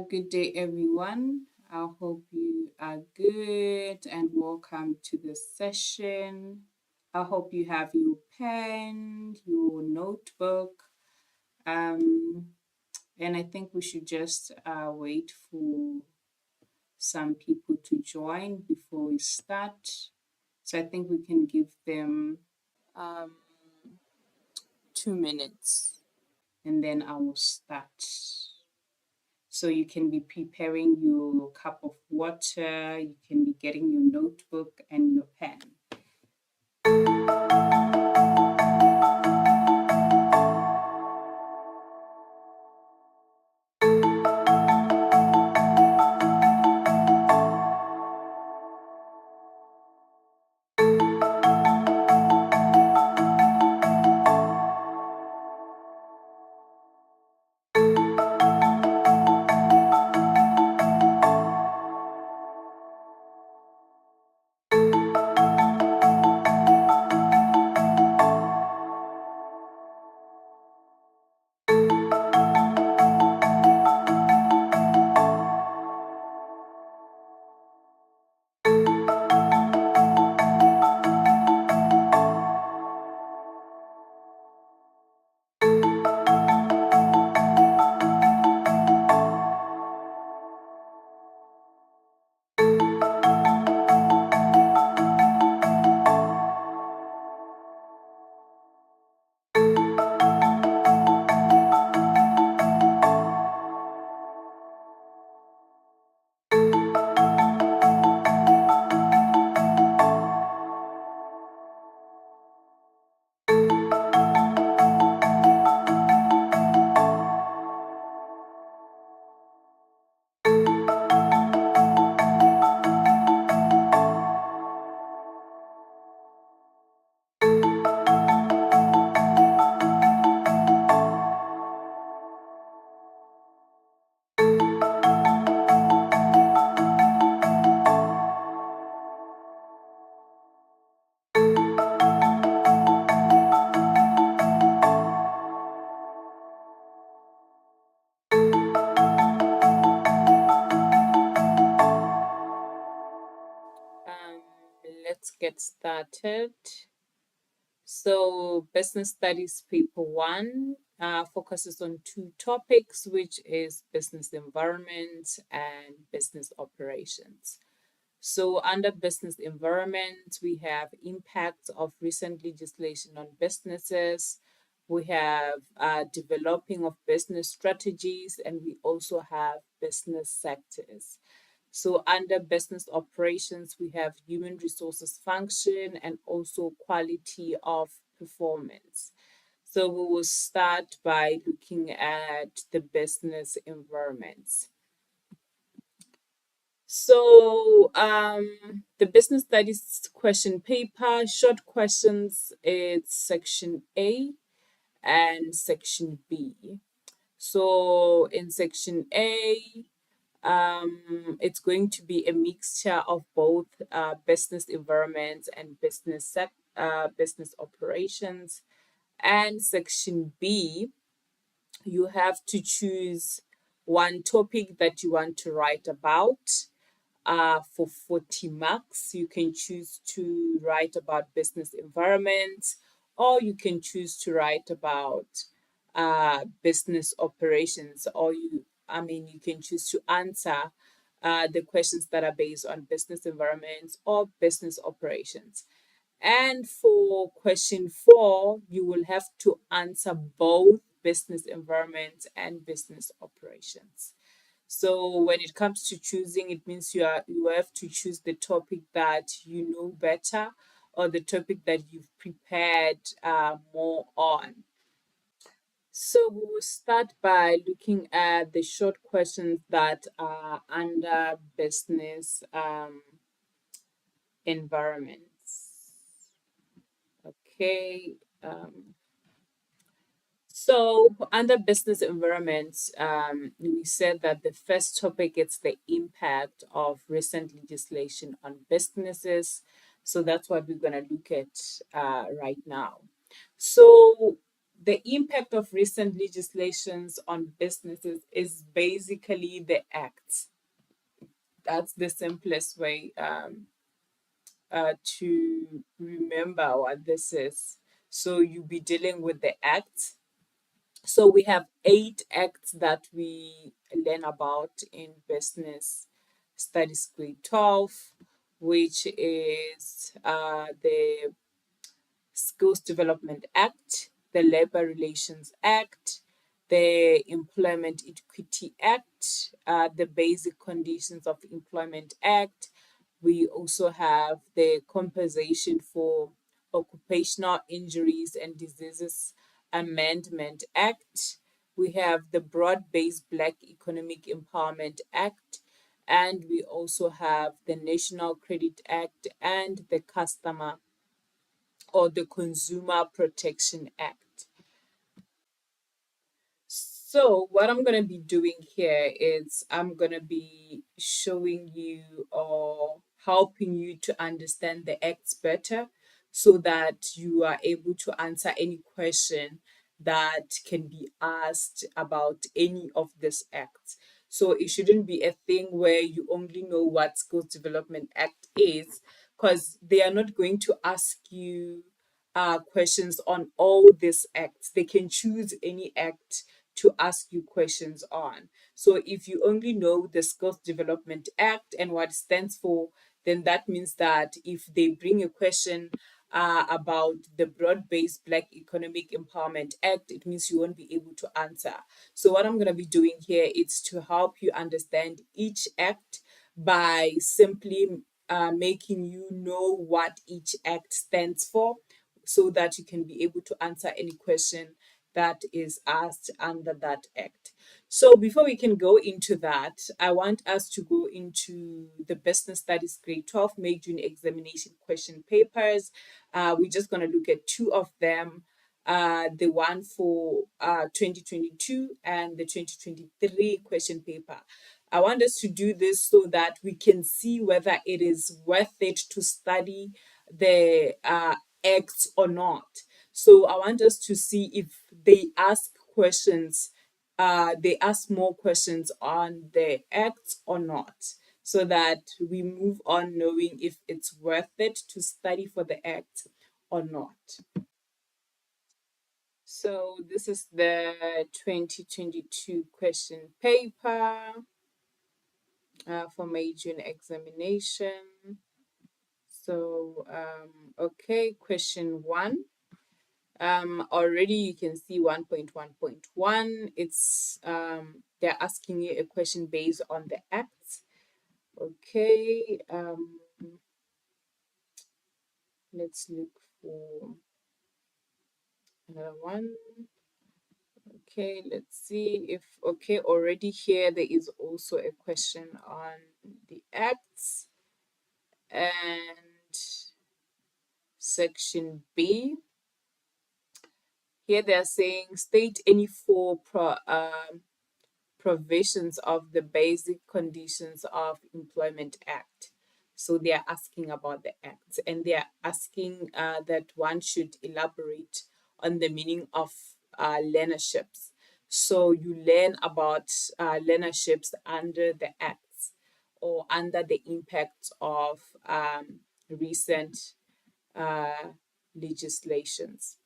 Good day, everyone. I hope you are good and welcome to this session. I hope you have your pen, your notebook, um, and I think we should just wait for some people to join before we start. So I think we can give them um, 2 minutes and then I will start. So you can be preparing your cup of water, you can be getting your notebook and your pen. Um, let's get started. So, Business Studies Paper 1 focuses on two topics, which is business environment and business operations. So, under business environment, we have impacts of recent legislation on businesses. We have developing of business strategies, and we also have business sectors. So, under business operations, we have human resources function and also quality of performance. So, we will start by looking at the business environments. So, the business studies question paper, short questions, it's section A and section B. So, in section A, it's going to be a mixture of both business environments and business operations. And section B, you have to choose one topic that you want to write about for 40 marks. You can choose to write about business environment, or you can choose to write about business operations, or you can choose to answer the questions that are based on business environments or business operations. And for question 4, you will have to answer both business environment and business operations. So when it comes to choosing, it means you have to choose the topic that you know better or the topic that you've prepared more on. So we will start by looking at the short questions that are under business environments. Okay. So under business environments, we said that the first topic is the impact of recent legislation on businesses. So that's what we're going to look at right now. So the impact of recent legislations on businesses is basically the acts. That's the simplest way to remember what this is. So you'll be dealing with the acts. So we have 8 acts that we learn about in business studies grade 12, which is the Skills Development Act, the Labor Relations Act, the Employment Equity Act, the Basic Conditions of Employment Act. We also have the Compensation for Occupational Injuries and Diseases Amendment Act. We have the Broad Based Black Economic Empowerment Act. And we also have the National Credit Act and the Customer or the Consumer Protection Act. So, what I'm going to be doing here is I'm going to be showing you or helping you to understand the acts better so that you are able to answer any question that can be asked about any of these acts. So, it shouldn't be a thing where you only know what Skills Development Act is, because they are not going to ask you questions on all these acts. They can choose any act to ask you questions on. So if you only know the Skills Development Act and what it stands for, then that means that if they bring a question about the Broad-Based Black Economic Empowerment Act, it means you won't be able to answer. So what I'm going to be doing here is to help you understand each act by simply making you know what each act stands for so that you can be able to answer any question that is asked under that act. So before we can go into that, I want us to go into the Business Studies Grade 12 May June examination question papers. We're just going to look at 2 of them. The one for 2022 and the 2023 question paper. I want us to do this so that we can see whether it is worth it to study the acts or not. So I want us to see if they ask questions, they ask more questions on the acts or not, so that we move on knowing if it's worth it to study for the act or not. So this is the 2022 question paper for May June examination. So, okay, question 1. Already you can see 1.1.1. It's they're asking you a question based on the acts. Okay, let's look for another one. Okay, let's see if okay, already here there is also a question on the acts and section B. Here they are saying state any 4 provisions of the Basic Conditions of Employment Act. So they are asking about the acts, and they are asking that one should elaborate on the meaning of learnerships. So you learn about learnerships under the acts or under the impact of recent legislations.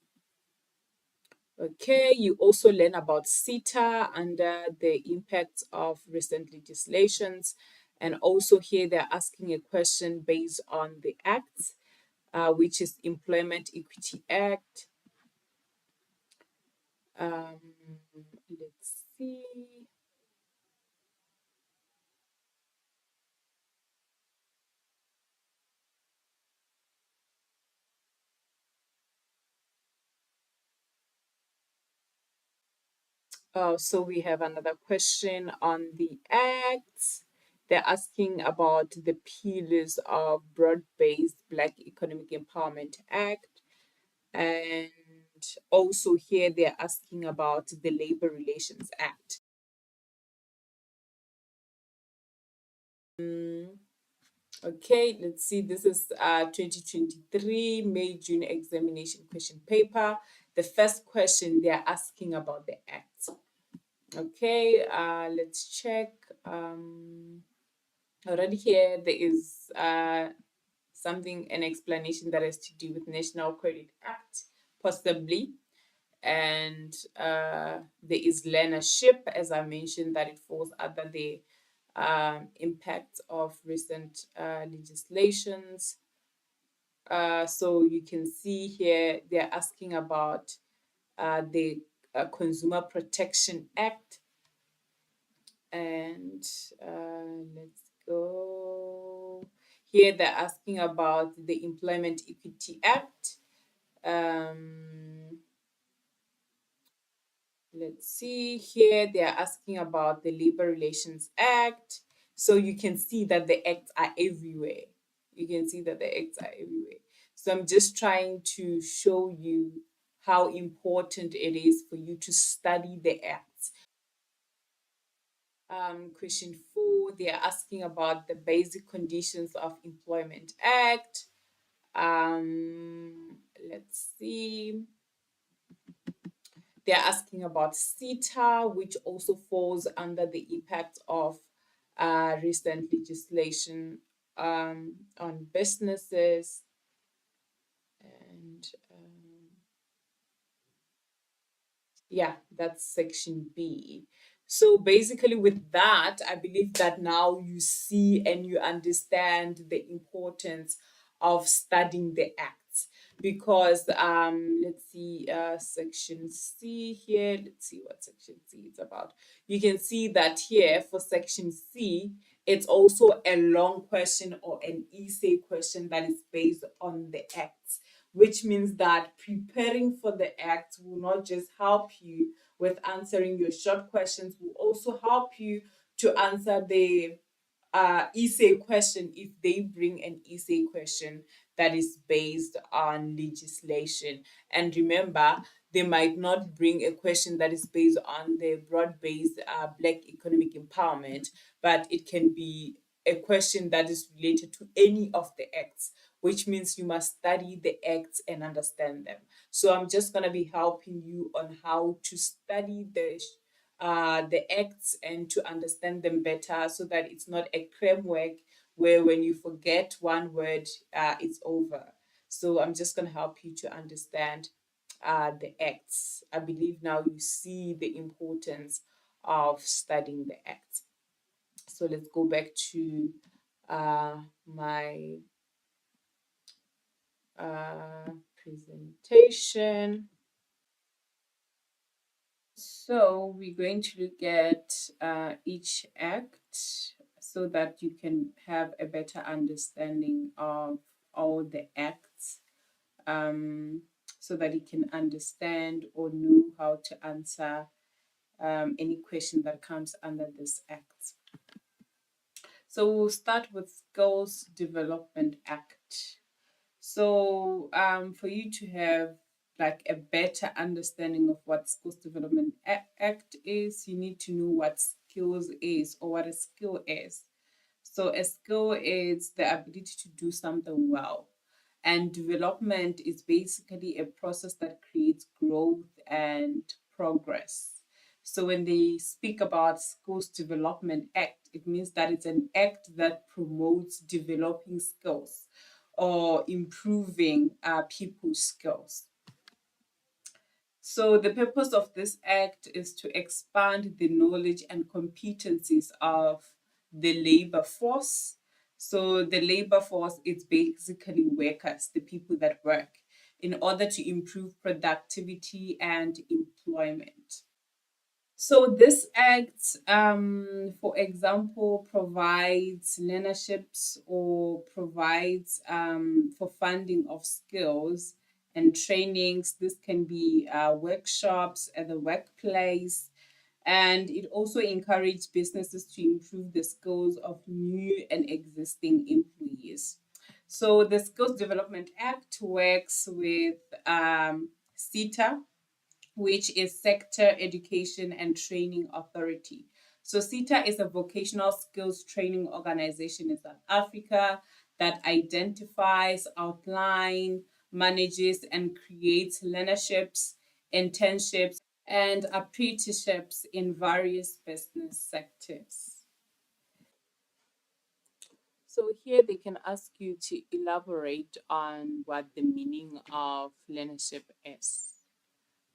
Okay, you also learn about CETA under the impacts of recent legislations. And also here they're asking a question based on the acts, which is Employment Equity Act. Let's see. So we have another question on the acts. They're asking about the pillars of Broad-Based Black Economic Empowerment Act. And also here they're asking about the Labor Relations Act. Okay, let's see. This is 2023 May June examination question paper. the first question they are asking about the act. Okay, let's check. Already here there is something, an explanation that has to do with National Credit Act, possibly. And there is learnership, as I mentioned, that it falls under the impact of recent legislations. So you can see here they're asking about the Consumer Protection Act. And let's go. Here they're asking about the Employment Equity Act. Let's see here, they are asking about the Labor Relations Act. So you can see that the acts are everywhere. You can see that the acts are everywhere. So I'm just trying to show you how important it is for you to study the acts. Question 4, they are asking about the Basic Conditions of Employment Act. Let's see. They're asking about CETA, which also falls under the impact of recent legislation on businesses. And yeah, that's section B. So basically, with that, I believe that now you see and you understand the importance of studying the acts. Because let's see, section C here. Let's see what section C is about. You can see that here for section C, it's also a long question or an essay question that is based on the acts, which means that preparing for the act will not just help you with answering your short questions, will also help you to answer the essay question if they bring an essay question that is based on legislation. And remember, they might not bring a question that is based on the broad-based Black economic empowerment, but it can be a question that is related to any of the acts, which means you must study the acts and understand them. So I'm just going to be helping you on how to study the acts and to understand them better, so that it's not a cram work where when you forget one word, it's over. So I'm just going to help you to understand the acts. I believe now you see the importance of studying the acts. So let's go back to my presentation. So we're going to look at each act so that you can have a better understanding of all the acts, so that you can understand or know how to answer any question that comes under this act. So we'll start with Skills Development Act. So for you to have like a better understanding of what Skills Development Act is, you need to know what skills is or what a skill is. So a skill is the ability to do something well. And development is basically a process that creates growth and progress. So when they speak about Skills Development Act, it means that it's an act that promotes developing skills or improving people's skills. So the purpose of this act is to expand the knowledge and competencies of the labor force. So the labor force is basically workers, the people that work, in order to improve productivity and employment. So this act, for example, provides learnerships or provides for funding of skills and trainings. This can be workshops at the workplace, and it also encourages businesses to improve the skills of new and existing employees. So the Skills Development Act works with CETA, which is Sector Education and Training Authority. So CETA is a vocational skills training organization in South Africa that identifies, outlines, manages, and creates learnerships, internships, and apprenticeships in various business sectors. So here they can ask you to elaborate on what the meaning of learnership is.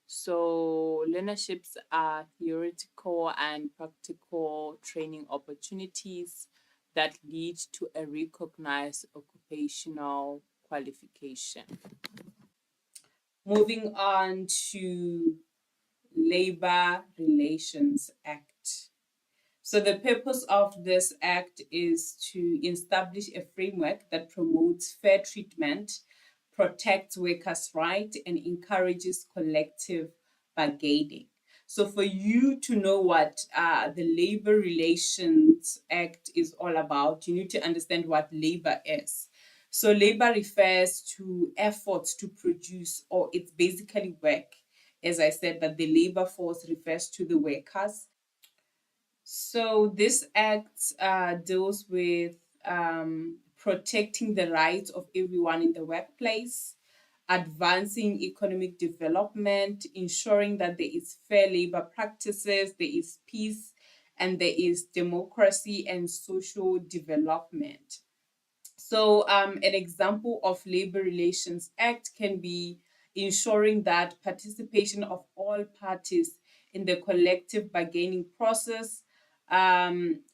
So learnerships are theoretical and practical training opportunities that lead to a recognized occupational qualification. Moving on to Labor Relations Act. So, the purpose of this act is to establish a framework that promotes fair treatment, protects workers' rights, and encourages collective bargaining. So, for you to know what the Labor Relations Act is all about, you need to understand what labor is. So, labor refers to efforts to produce, or it's basically work. As I said, that the labor force refers to the workers. So this act deals with protecting the rights of everyone in the workplace, advancing economic development, ensuring that there is fair labor practices, there is peace, and there is democracy and social development. So, an example of Labor Relations Act can be ensuring that participation of all parties in the collective bargaining process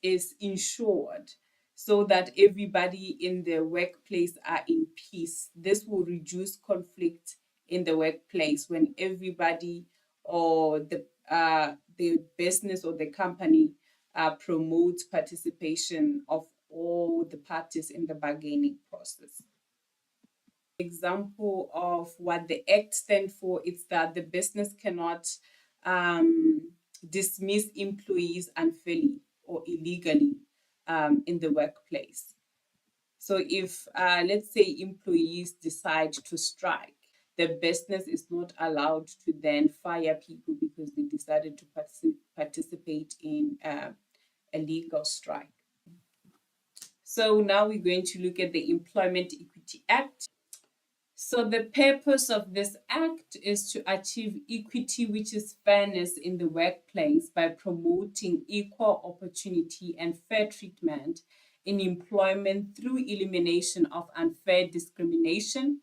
is ensured so that everybody in the workplace are in peace. This will reduce conflict in the workplace when everybody or the business or the company promotes participation of all the parties in the bargaining process. Example of what the act stands for is that the business cannot dismiss employees unfairly or illegally in the workplace. So if let's say employees decide to strike, the business is not allowed to then fire people because they decided to participate in a legal strike. So now we're going to look at the Employment Equity Act. So the purpose of this act is to achieve equity, which is fairness in the workplace by promoting equal opportunity and fair treatment in employment through elimination of unfair discrimination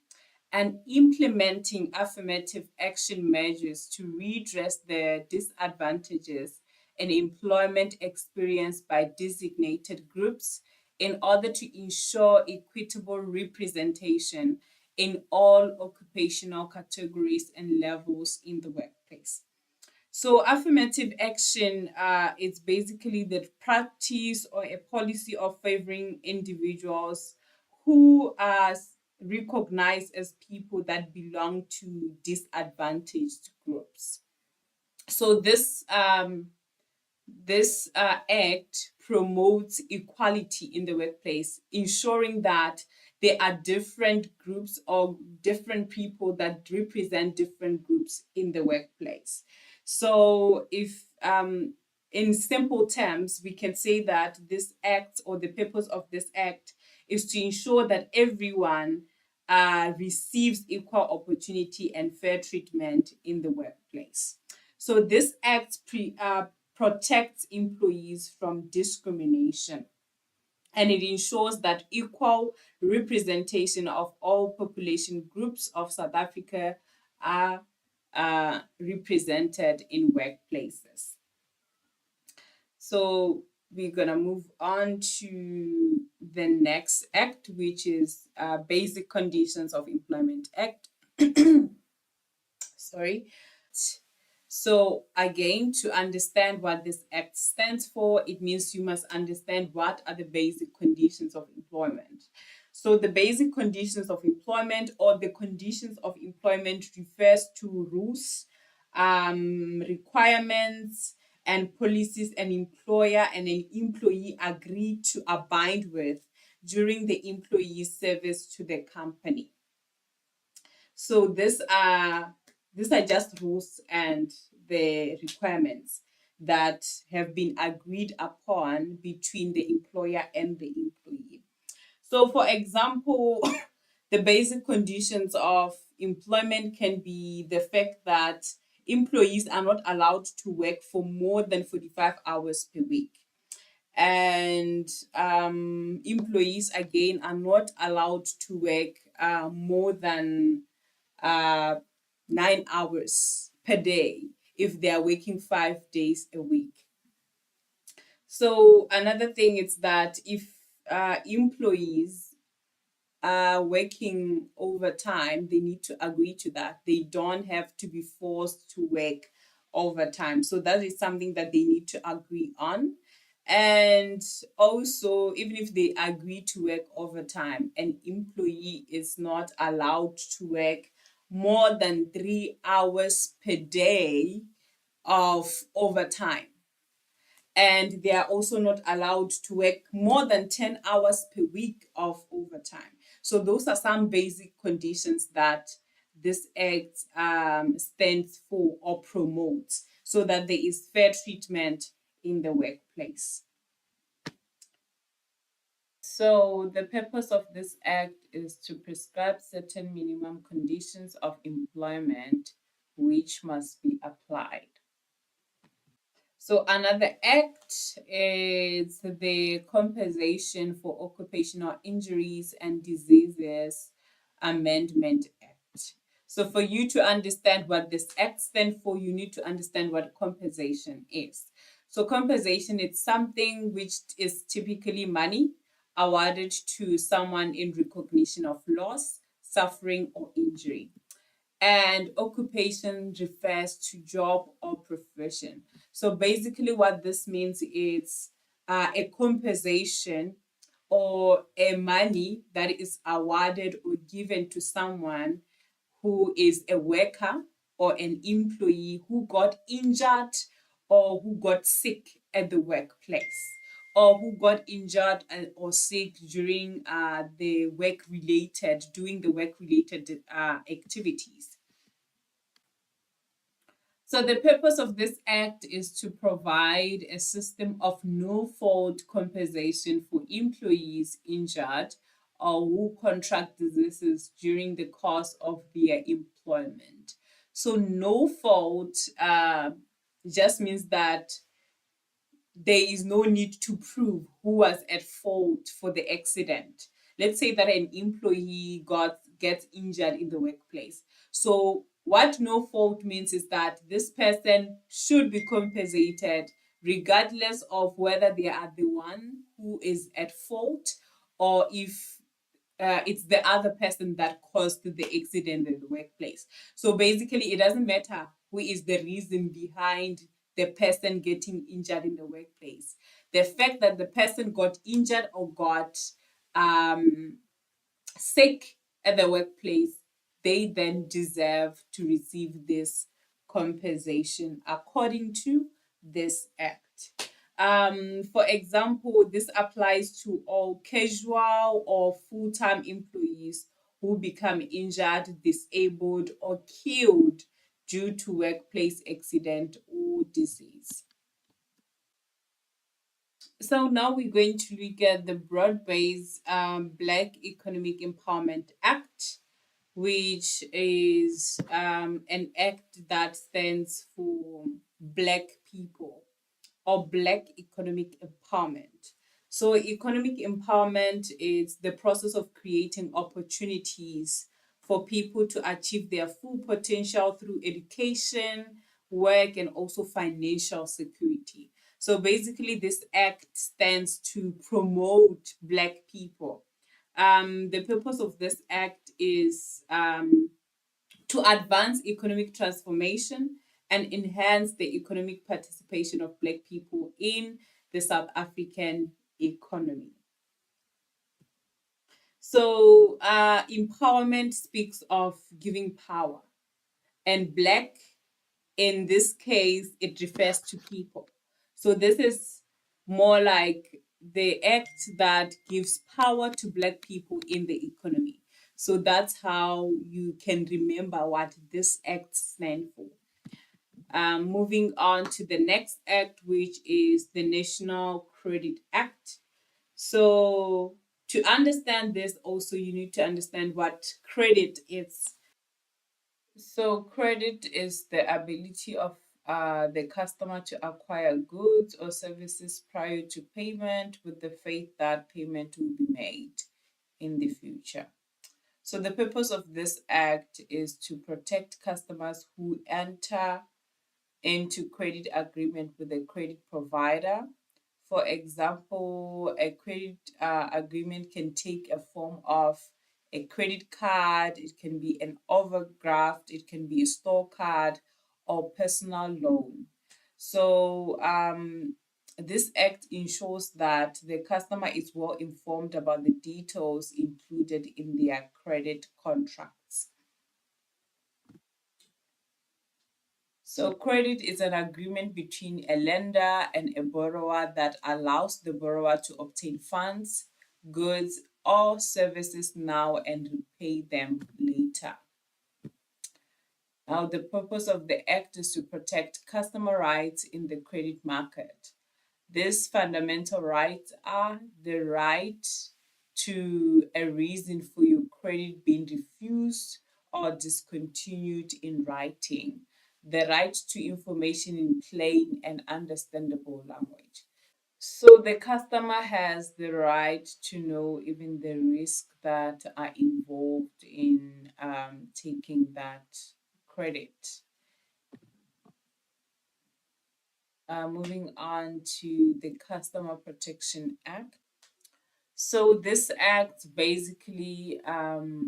and implementing affirmative action measures to redress the disadvantages in employment experienced by designated groups in order to ensure equitable representation in all occupational categories and levels in the workplace. So, affirmative action is basically the practice or a policy of favoring individuals who are recognized as people that belong to disadvantaged groups. So, this act promotes equality in the workplace, ensuring that there are different groups or different people that represent different groups in the workplace. So, if in simple terms, we can say that this act or the purpose of this act is to ensure that everyone receives equal opportunity and fair treatment in the workplace. So, this act protects employees from discrimination, and it ensures that equal representation of all population groups of South Africa are represented in workplaces. So we're gonna move on to the next act, which is Basic Conditions of Employment Act. Sorry. So again, to understand what this act stands for, it means you must understand what are the basic conditions of employment. So the basic conditions of employment or the conditions of employment refers to rules, requirements, and policies an employer and an employee agree to abide with during the employee's service to the company. So these are just rules and the requirements that have been agreed upon between the employer and the employee. So, for example, the basic conditions of employment can be the fact that employees are not allowed to work for more than 45 hours per week. And employees, again, are not allowed to work more than uh, 9 hours per day if they are working 5 days a week. So another thing is that if employees are working overtime, they need to agree to that. They don't have to be forced to work overtime. So that is something that they need to agree on. And also, even if they agree to work overtime, an employee is not allowed to work more than 3 hours per day of overtime, and they are also not allowed to work more than 10 hours per week of overtime. So those are some basic conditions that this act stands for or promotes, so that there is fair treatment in the workplace. So the purpose of this act is to prescribe certain minimum conditions of employment which must be applied. So another act is the Compensation for Occupational Injuries and Diseases Amendment Act. So for you to understand what this act stands for, you need to understand what compensation is. So compensation is something which is typically money awarded to someone in recognition of loss, suffering, or injury. And occupation refers to job or profession. So basically, what this means is a compensation or a money that is awarded or given to someone who is a worker or an employee who got injured or who got sick at the workplace, or who got injured or sick during doing the work related activities. So the purpose of this act is to provide a system of no-fault compensation for employees injured or who contract diseases during the course of their employment. So no fault just means that there is no need to prove who was at fault for the accident. Let's say that an employee gets injured in the workplace. So what no fault means is that this person should be compensated regardless of whether they are the one who is at fault, or if it's the other person that caused the accident in the workplace. So basically, it doesn't matter who is the reason behind the person getting injured in the workplace. The fact that the person got injured or got sick at the workplace, they then deserve to receive this compensation according to this act. For example, this applies to all casual or full-time employees who become injured, disabled, or killed due to workplace accident or disease. So now we're going to look at the broad-based Black Economic Empowerment Act, which is an act that stands for Black people or Black economic empowerment. So, economic empowerment is the process of creating opportunities for people to achieve their full potential through education, work, and also financial security. So, basically, this act stands to promote Black people. The purpose of this act is to advance economic transformation and enhance the economic participation of Black people in the South African economy. So, empowerment speaks of giving power, and Black, in this case, it refers to people. So, this is more like the act that gives power to Black people in the economy. So that's how you can remember what this act stands for. Moving on to the next act, which is the National Credit Act. So to understand this, also you need to understand what credit is. So credit is the ability of the customer to acquire goods or services prior to payment with the faith that payment will be made in the future. So the purpose of this act is to protect customers who enter into credit agreement with a credit provider. For example, a credit agreement can take a form of a credit card, it can be an overdraft, it can be a store card or personal loan. So this act ensures that the customer is well informed about the details included in their credit contracts. So, credit is an agreement between a lender and a borrower that allows the borrower to obtain funds, goods, or services now and repay them later. Now, the purpose of the Act is to protect customer rights in the credit market. These fundamental rights are the right to a reason for your credit being refused or discontinued in writing, the right to information in plain and understandable language. So the customer has the right to know even the risk that are involved in taking that credit. Moving on to the Customer Protection Act. So this act basically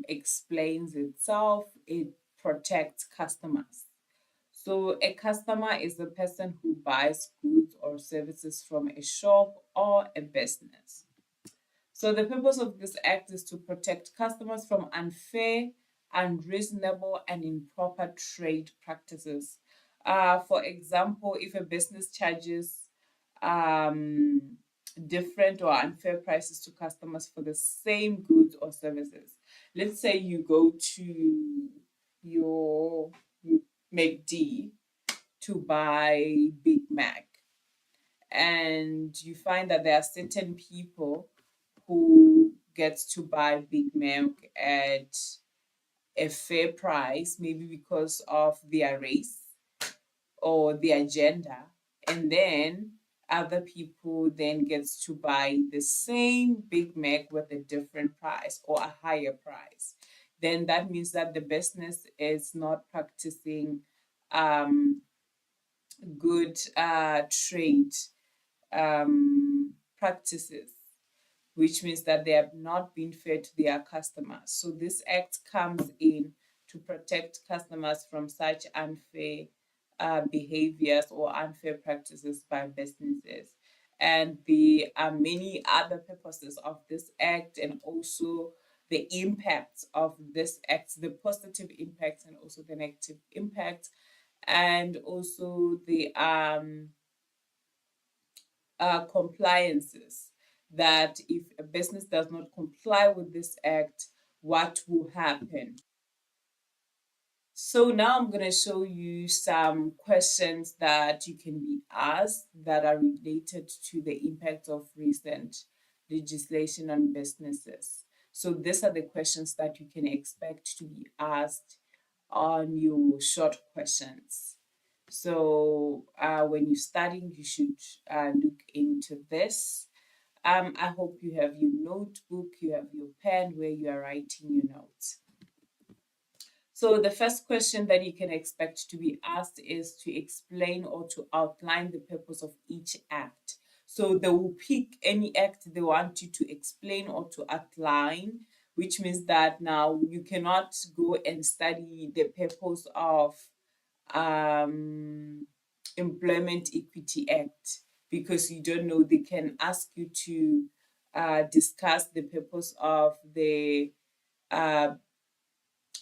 explains itself. It protects customers. So a customer is the person who buys goods or services from a shop or a business. So the purpose of this act is to protect customers from unfair, unreasonable, and improper trade practices. For example, if a business charges um, different or unfair prices to customers for the same goods or services. Let's say you go to your McD to buy Big Mac, and you find that there are certain people who gets to buy Big Mac at a fair price, maybe because of their race or their gender, and then other people then gets to buy the same Big Mac with a different price or a higher price. Then that means that the business is not practicing good trade practices, which means that they have not been fair to their customers. So this act comes in to protect customers from such unfair behaviors or unfair practices by businesses. And there are many other purposes of this act, and also the impacts of this act, the positive impacts and also the negative impacts, and also the compliances, that if a business does not comply with this act, what will happen. So now I'm going to show you some questions that you can be asked that are related to the impact of recent legislation on businesses. So these are the questions that you can expect to be asked on your short questions. So when you're studying, you should look into this. I hope you have your notebook, you have your pen where you are writing your notes. So the first question that you can expect to be asked is to explain or to outline the purpose of each act. So they will pick any act they want you to explain or to outline, which means that now you cannot go and study the purpose of um, Employment Equity Act because you don't know. They can ask you to discuss the purpose of the uh,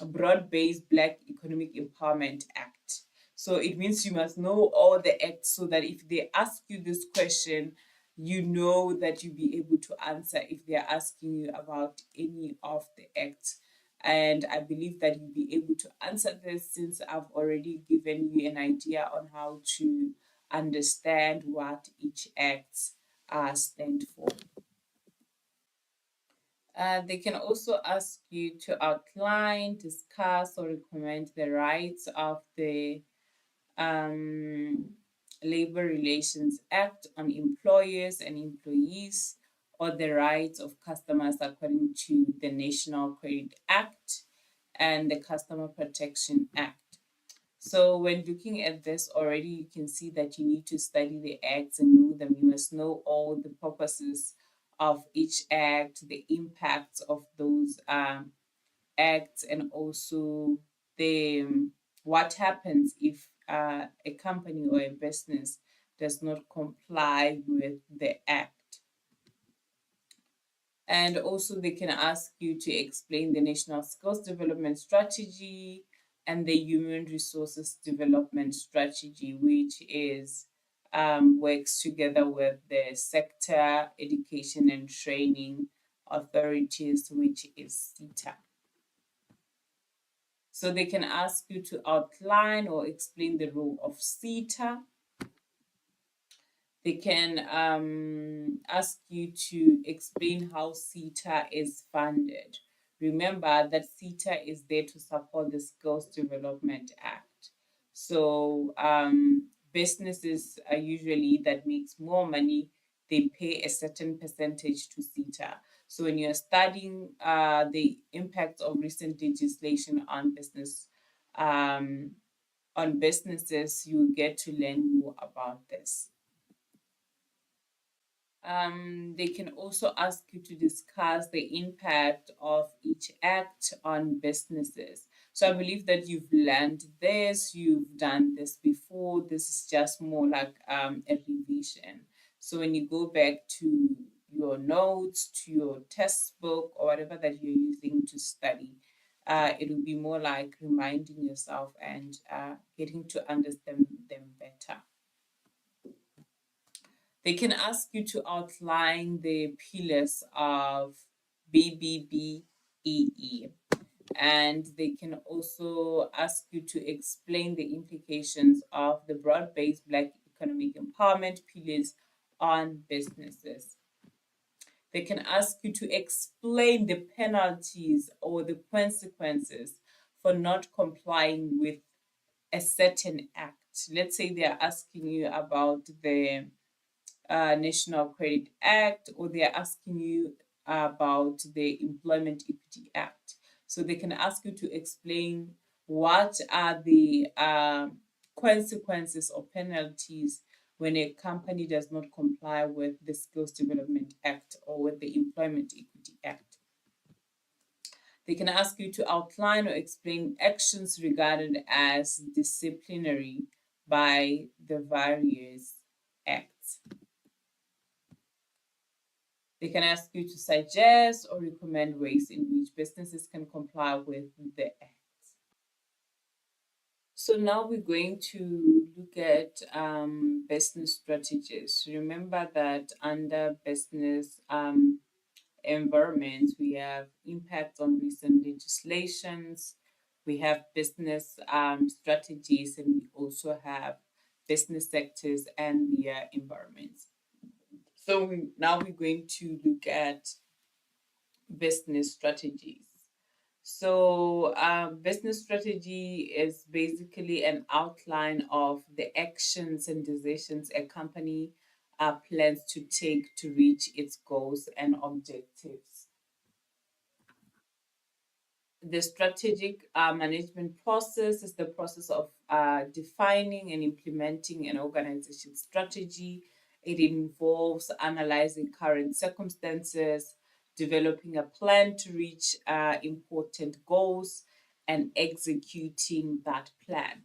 Broad-Based Black Economic Empowerment Act. So it means you must know all the acts so that if they ask you this question, you know that you'll be able to answer if they're asking you about any of the acts. And I believe that you'll be able to answer this since I've already given you an idea on how to understand what each act stand for. They can also ask you to outline, discuss, or recommend the rights of the um, Labor Relations Act on employers and employees, or the rights of customers according to the National Credit Act and the Customer Protection Act. So when looking at this already, you can see that you need to study the acts and know them. You must know all the purposes of each act, the impacts of those acts, and also the what happens if a company or a business does not comply with the act. And also, they can ask you to explain the National Skills Development Strategy and the Human Resources Development Strategy, which is works together with the Sector Education and Training Authorities, which is SETA. So they can ask you to outline or explain the role of SETA. They can ask you to explain how SETA is funded. Remember that SETA is there to support the Skills Development Act. So businesses are usually that makes more money, they pay a certain percentage to SETA. So when you're studying the impact of recent legislation um, on businesses, you get to learn more about this. They can also ask you to discuss the impact of each act on businesses. So I believe that you've learned this, you've done this before. This is just more like a revision. So when you go back to your notes, to your test book, or whatever that you're using to study, it will be more like reminding yourself and getting to understand them better. They can ask you to outline the pillars of BBBEE, and they can also ask you to explain the implications of the broad based Black economic empowerment pillars on businesses. They can ask you to explain the penalties or the consequences for not complying with a certain act. Let's say they're asking you about the National Credit Act, or they're asking you about the Employment Equity Act. So they can ask you to explain what are the consequences or penalties when a company does not comply with the Skills Development Act or with the Employment Equity Act. They can ask you to outline or explain actions regarded as disciplinary by the various acts. They can ask you to suggest or recommend ways in which businesses can comply with the act. So now we're going to look at business strategies. Remember that under business environment, we have impact on recent legislations, we have business strategies, and we also have business sectors and their environments. So now we're going to look at business strategies. So, business strategy is basically an outline of the actions and decisions a company plans to take to reach its goals and objectives. The strategic management process is the process of defining and implementing an organization strategy. It involves analyzing current circumstances, developing a plan to reach important goals, and executing that plan.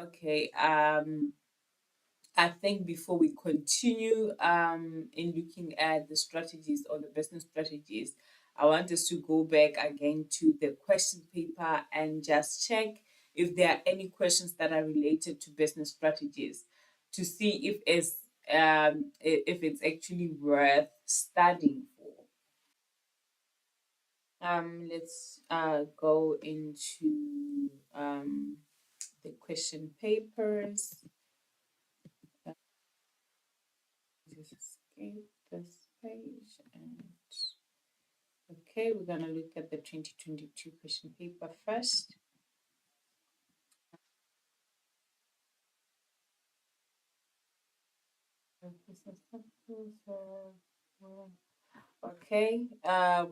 Okay, I think before we continue in looking at the strategies or the business strategies, I want us to go back again to the question paper and just check if there are any questions that are related to business strategies to see if it's actually worth studying for. Let's go into the question papers. Just escape this page and Okay, we're gonna look at the 2022 question paper first. Okay,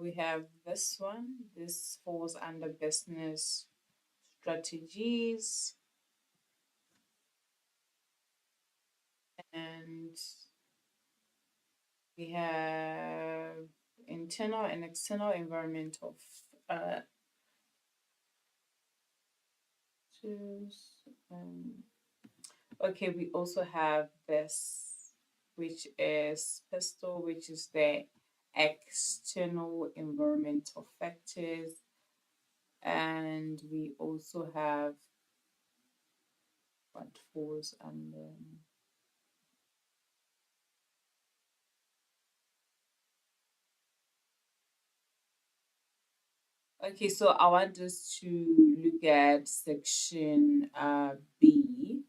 we have this one. This falls under business strategies, and we have internal and external environment of uh, choose, um, okay, we also have this, which is pistol, which is the external environmental factors, and we also have what falls under. Okay, so I want us to look at section B.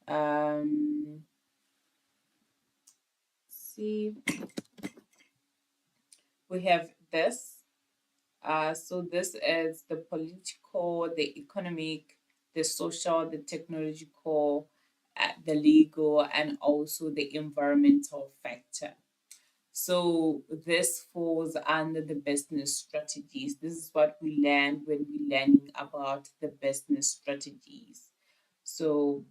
Um, see, we have this. So this is the political, the economic, the social, the technological, the legal, and also the environmental factor. So this falls under the business strategies. This is what we learn when we're learning about the business strategies. So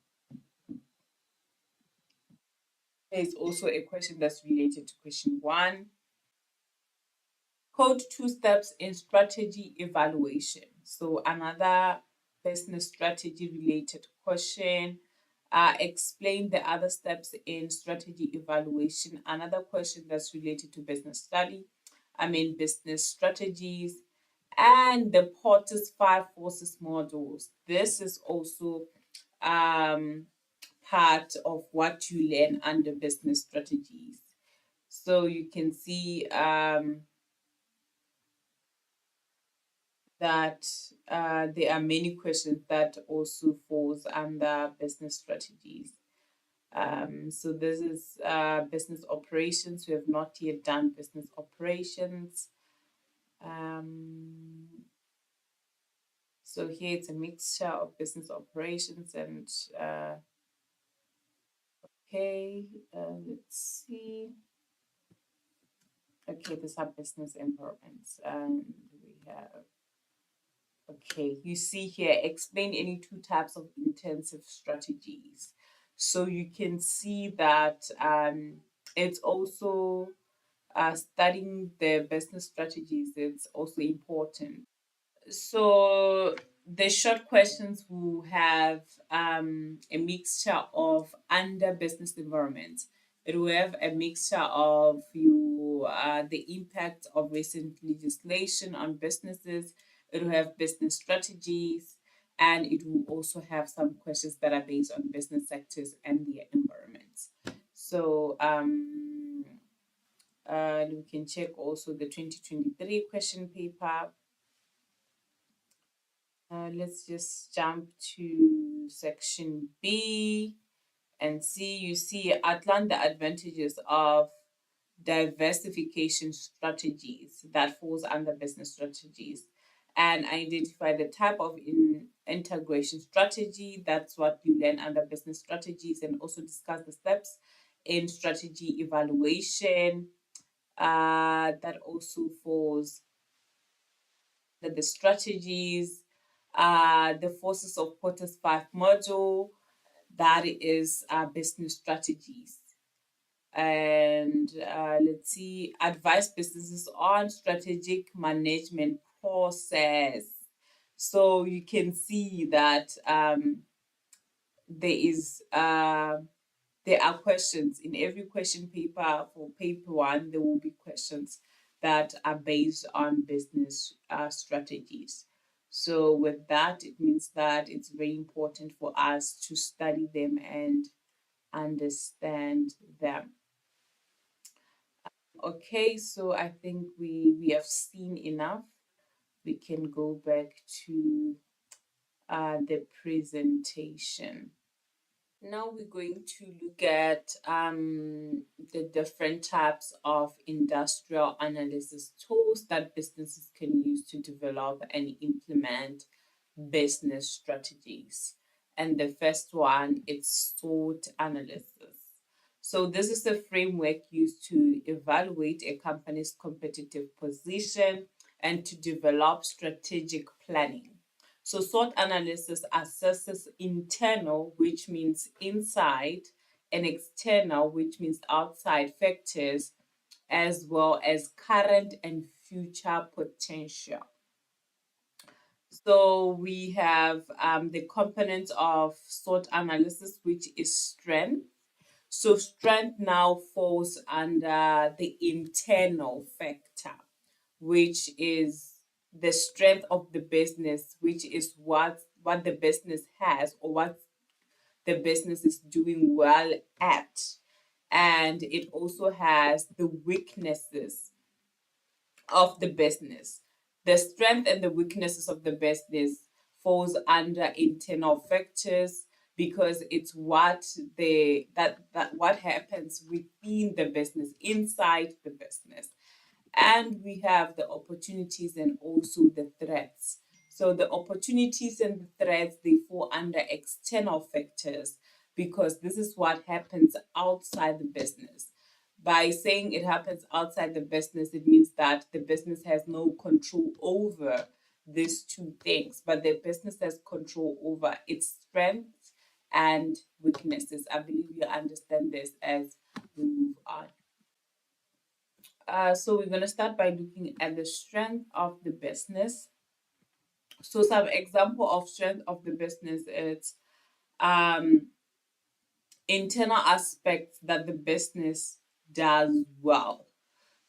there's also a question that's related to question one. Code two steps in strategy evaluation. So another business strategy related question. Explain the other steps in strategy evaluation. Another question that's related to business study. I mean business strategies and the Porter's five forces models. This is also um, part of what you learn under business strategies. So you can see that there are many questions that also falls under business strategies. So this is business operations. We have not yet done business operations. Um, so here it's a mixture of business operations and okay, let's see. Okay, these are business environments, and we have. Okay, you see here, explain any two types of intensive strategies. So you can see that it's also studying the business strategies, it's also important. So the short questions will have a mixture of under business environment. It will have a mixture of the impact of recent legislation on businesses. It will have business strategies, and it will also have some questions that are based on business sectors and their environments. So we can check also the 2023 question paper. Let's just jump to section B and see. You see, outline the advantages of diversification strategies that falls under business strategies and identify the type of integration strategy. That's what you learn under business strategies, and also discuss the steps in strategy evaluation. That also falls the strategies, the forces of Porter's five module, that is business strategies. And let's see, advise businesses on strategic management process. So you can see that there is there are questions in every question paper. For paper one, there will be questions that are based on business strategies. So with that, it means that it's very important for us to study them and understand them. Okay, so I think we have seen enough. We can go back to the presentation. Now we're going to look at the different types of industrial analysis tools that businesses can use to develop and implement business strategies. And the first one is SWOT analysis. So this is a framework used to evaluate a company's competitive position and to develop strategic planning. So SWOT analysis assesses internal, which means inside, and external, which means outside factors, as well as current and future potential. So we have the components of SWOT analysis, which is strength. So strength now falls under the internal factor, which is the strength of the business, which is what the business has or what the business is doing well at. And it also has the weaknesses of the business. The strength and the weaknesses of the business falls under internal factors because it's what what happens within the business, inside the business. And we have the opportunities and also the threats. So the opportunities and the threats, they fall under external factors because this is what happens outside the business. By saying it happens outside the business, it means that the business has no control over these two things, but the business has control over its strengths and weaknesses. I believe you understand this as we move on. So we're going to start by looking at the strength of the business. So some example of strength of the business is um, internal aspects that the business does well.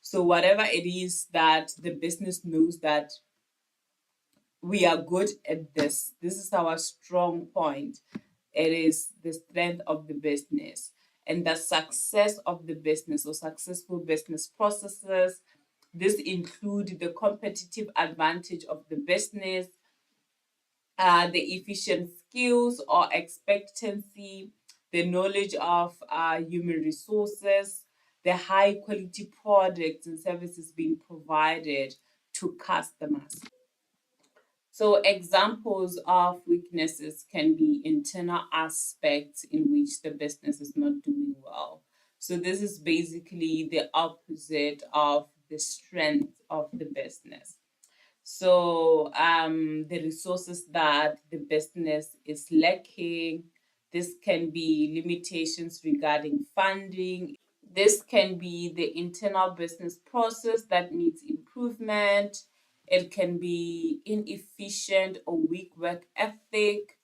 So whatever it is that the business knows that we are good at this, this is our strong point. It is the strength of the business and the success of the business or successful business processes. This include the competitive advantage of the business, the efficient skills or expectancy, the knowledge of human resources, the high quality products and services being provided to customers. So examples of weaknesses can be internal aspects in which the business is not doing well. So this is basically the opposite of the strength of the business. So the resources that the business is lacking, this can be limitations regarding funding. This can be the internal business process that needs improvement. It can be inefficient or weak work ethic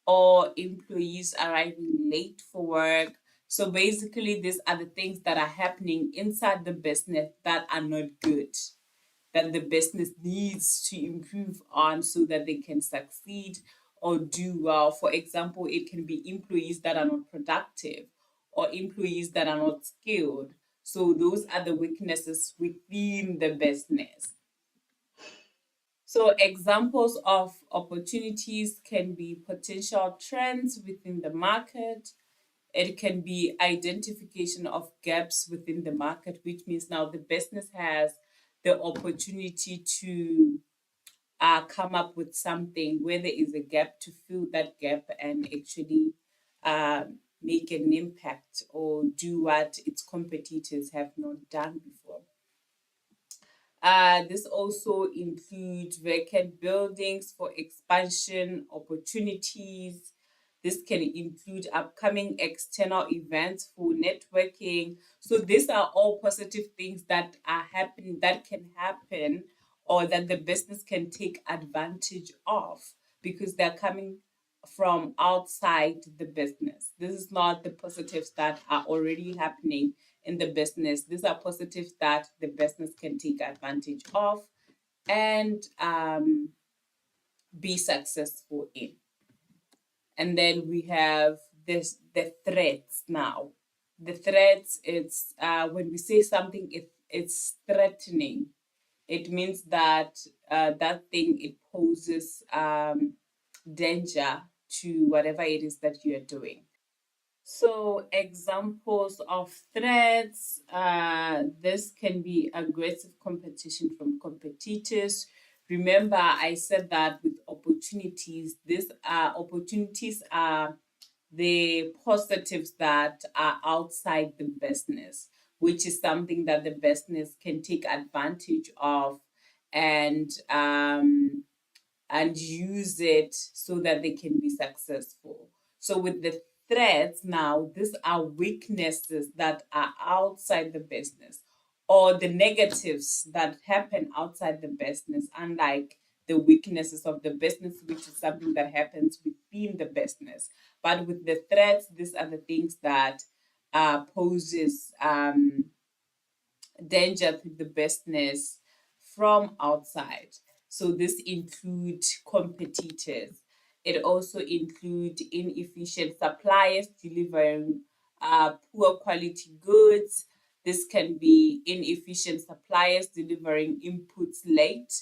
or employees arriving late for work. So basically, these are the things that are happening inside the business that are not good, that the business needs to improve on so that they can succeed or do well. For example, it can be employees that are not productive or employees that are not skilled. So those are the weaknesses within the business. So examples of opportunities can be potential trends within the market. It can be identification of gaps within the market, which means now the business has the opportunity to come up with something where there is a gap to fill that gap and actually uh, make an impact or do what its competitors have not done before. This also includes vacant buildings for expansion opportunities. This can include upcoming external events for networking. So these are all positive things that are happening, that can happen, or that the business can take advantage of because they're coming from outside the business. This is not the positives that are already happening in the business. These are positives that the business can take advantage of and be successful in. And then we have the threats now. The threats, it's when we say something, it's threatening. It means that that thing, it poses danger to whatever it is that you are doing. So examples of threats, this can be aggressive competition from competitors. Remember, I said that with opportunities, these are opportunities are the positives that are outside the business, which is something that the business can take advantage of and use it so that they can be successful. So with the threats now, these are weaknesses that are outside the business or the negatives that happen outside the business, unlike the weaknesses of the business, which is something that happens within the business. But with the threats, these are the things that poses danger to the business from outside. So this include competitors. It also include inefficient suppliers delivering poor quality goods. This can be inefficient suppliers delivering inputs late.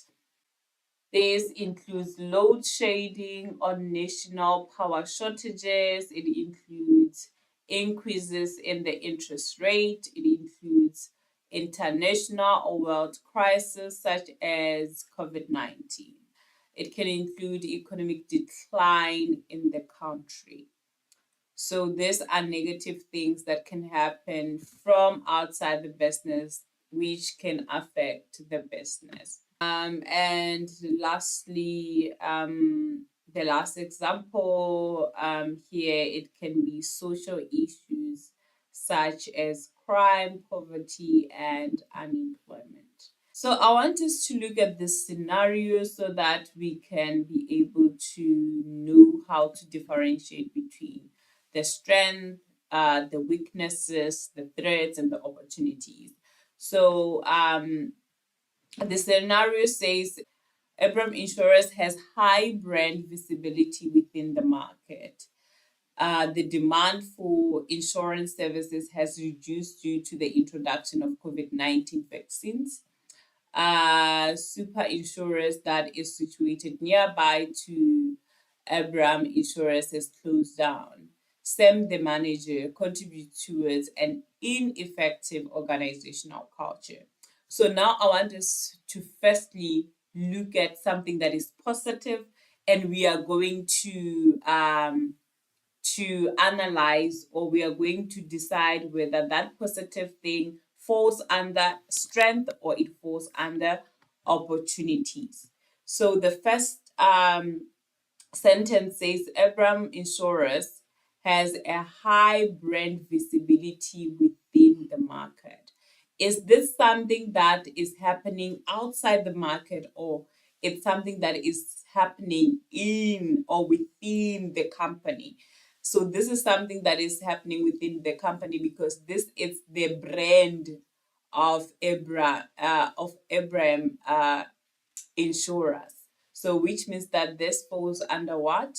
This includes load shedding on national power shortages. It includes increases in the interest rate. It includes international or world crises such as COVID-19. It can include economic decline in the country. So these are negative things that can happen from outside the business, which can affect the business. And lastly, the last example here, it can be social issues such as crime, poverty, and unemployment. So I want us to look at this scenario so that we can be able to know how to differentiate between the strength, the weaknesses, the threats, and the opportunities. So the scenario says Abram Insurance has high brand visibility within the market. The demand for insurance services has reduced due to the introduction of COVID-19 vaccines. Super insurers that is situated nearby to Abram Insurance has closed down. Sam, the manager, contributes towards an ineffective organizational culture. So now I want us to firstly look at something that is positive, and we are going to analyze, or we are going to decide whether that positive thing falls under strength or it falls under opportunities. So the first sentence says Abram Insurance has a high brand visibility within the market. Is this something that is happening outside the market, or it's something that is happening in or within the company? So this is something that is happening within the company because this is the brand of Abraham Insurers. So which means that this falls under what?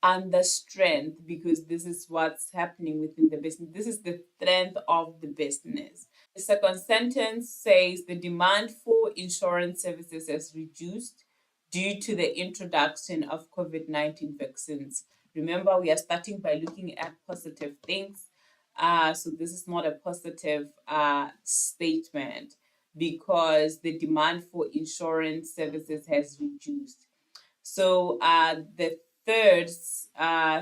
Under strength, because this is what's happening within the business. This is the strength of the business. The second sentence says the demand for insurance services has reduced due to the introduction of COVID-19 vaccines. Remember, we are starting by looking at positive things. So this is not a positive statement because the demand for insurance services has reduced. So the third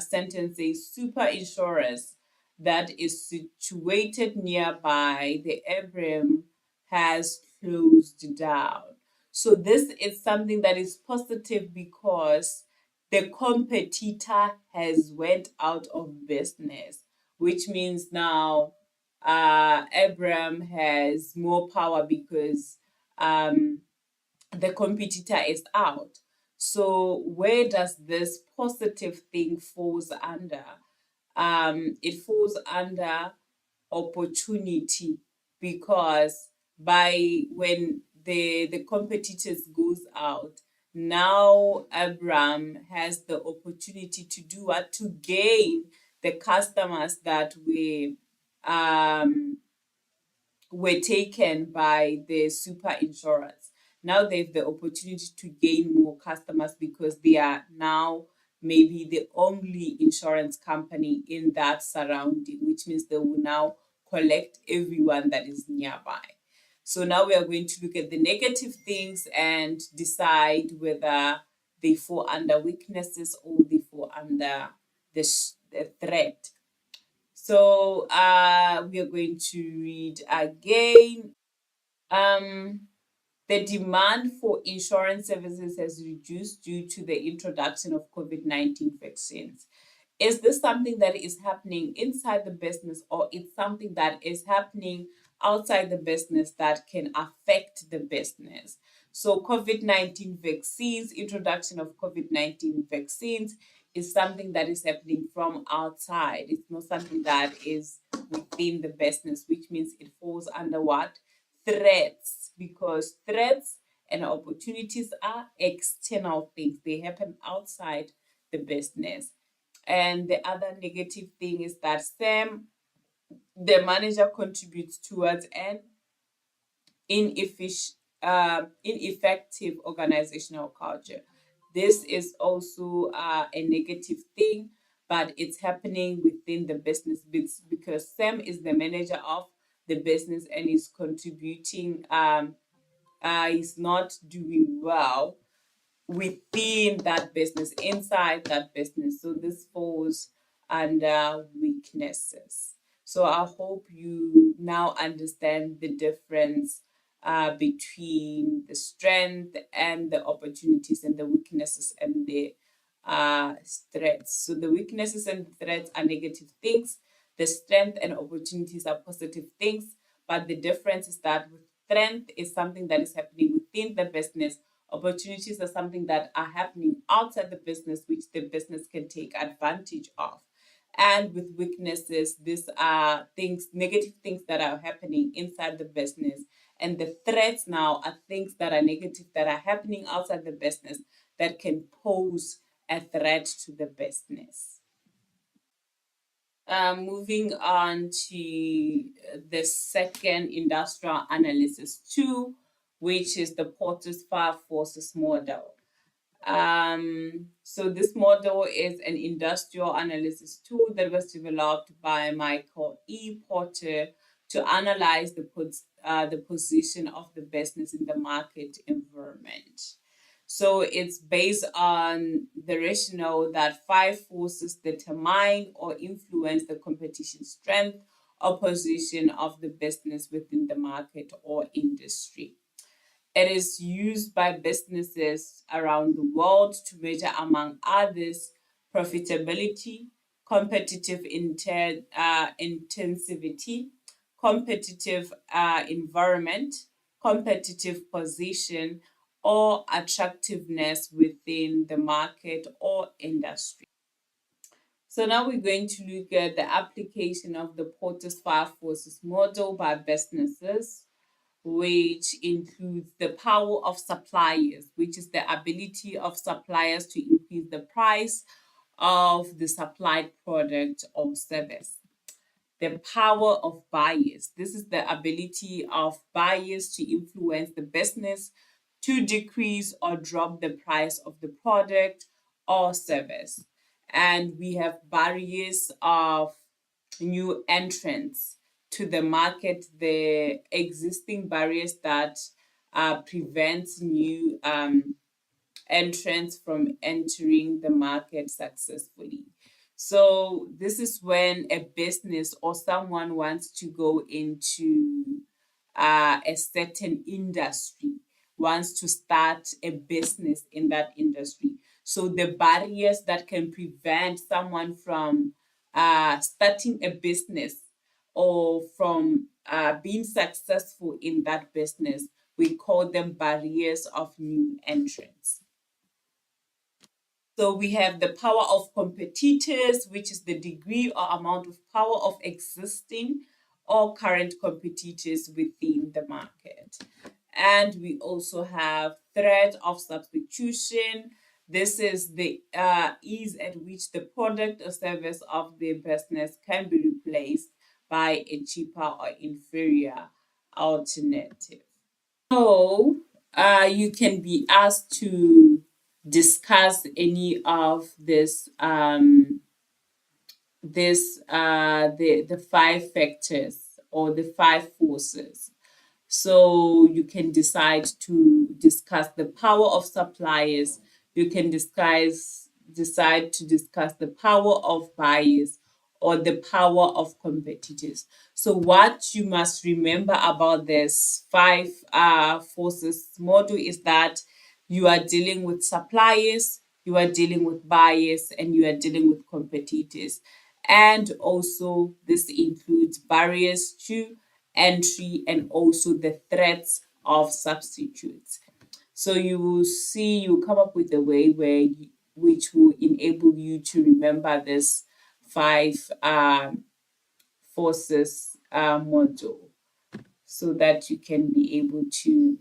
sentence is super insurance that is situated nearby the Abram has closed down. So this is something that is positive because the competitor has went out of business, which means now Abram has more power because the competitor is out. So where does this positive thing falls under? It falls under opportunity because by when the competitors goes out, now Abram has the opportunity to do what? To gain the customers that were taken by the super insurance. Now they have the opportunity to gain more customers because they are now maybe the only insurance company in that surrounding, which means they will now collect everyone that is nearby. So now we are going to look at the negative things and decide whether they fall under weaknesses or they fall under the threat. So we are going to read again. Um, the demand for insurance services has reduced due to the introduction of COVID-19 vaccines. Is this something that is happening inside the business, or it's something that is happening outside the business that can affect the business? So COVID-19 vaccines, introduction of COVID-19 vaccines is something that is happening from outside. It's not something that is within the business, which means it falls under what? Threats, because threats and opportunities are external things. They happen outside the business. And the other negative thing is that Sam, the manager, contributes towards an ineffective organizational culture. This is also a negative thing, but it's happening within the business because Sam is the manager of the business and is contributing, is not doing well within that business, inside that business. So this falls under weaknesses. So I hope you now understand the difference between the strength and the opportunities, and the weaknesses and the threats. So the weaknesses and threats are negative things. The strength and opportunities are positive things. But the difference is that with strength is something that is happening within the business. Opportunities are something that are happening outside the business, which the business can take advantage of. And with weaknesses, these are things, negative things that are happening inside the business. And the threats now are things that are negative that are happening outside the business that can pose a threat to the business. Moving on to the second industrial analysis tool, which is the Porter's Five Forces model. So this model is an industrial analysis tool that was developed by Michael E. Porter to analyze the position of the business in the market environment. So it's based on the rationale that five forces determine or influence the competition strength or position of the business within the market or industry. It is used by businesses around the world to measure, among others, profitability, competitive intensivity, competitive environment, competitive position, or attractiveness within the market or industry. So now we're going to look at the application of the Porter's Five Forces model by businesses, which includes the power of suppliers, which is the ability of suppliers to increase the price of the supplied product or service. The power of buyers. This is the ability of buyers to influence the business to decrease or drop the price of the product or service. And we have barriers of new entrants to the market, the existing barriers that prevent new entrants from entering the market successfully. So this is when a business or someone wants to go into a certain industry, wants to start a business in that industry. So the barriers that can prevent someone from starting a business or from being successful in that business, we call them barriers of new entrants. So we have the power of competitors, which is the degree or amount of power of existing or current competitors within the market. And we also have threat of substitution. This is the ease at which the product or service of the business can be replaced by a cheaper or inferior alternative. So you can be asked to discuss any of the five factors or the five forces. So you can decide to discuss the power of suppliers. You can decide to discuss the power of buyers or the power of competitors. So what you must remember about this five forces model is that you are dealing with suppliers, you are dealing with buyers, and you are dealing with competitors. And also this includes barriers to entry and also the threats of substitutes. So you will see, you come up with a way which will enable you to remember this five forces model, so that you can be able to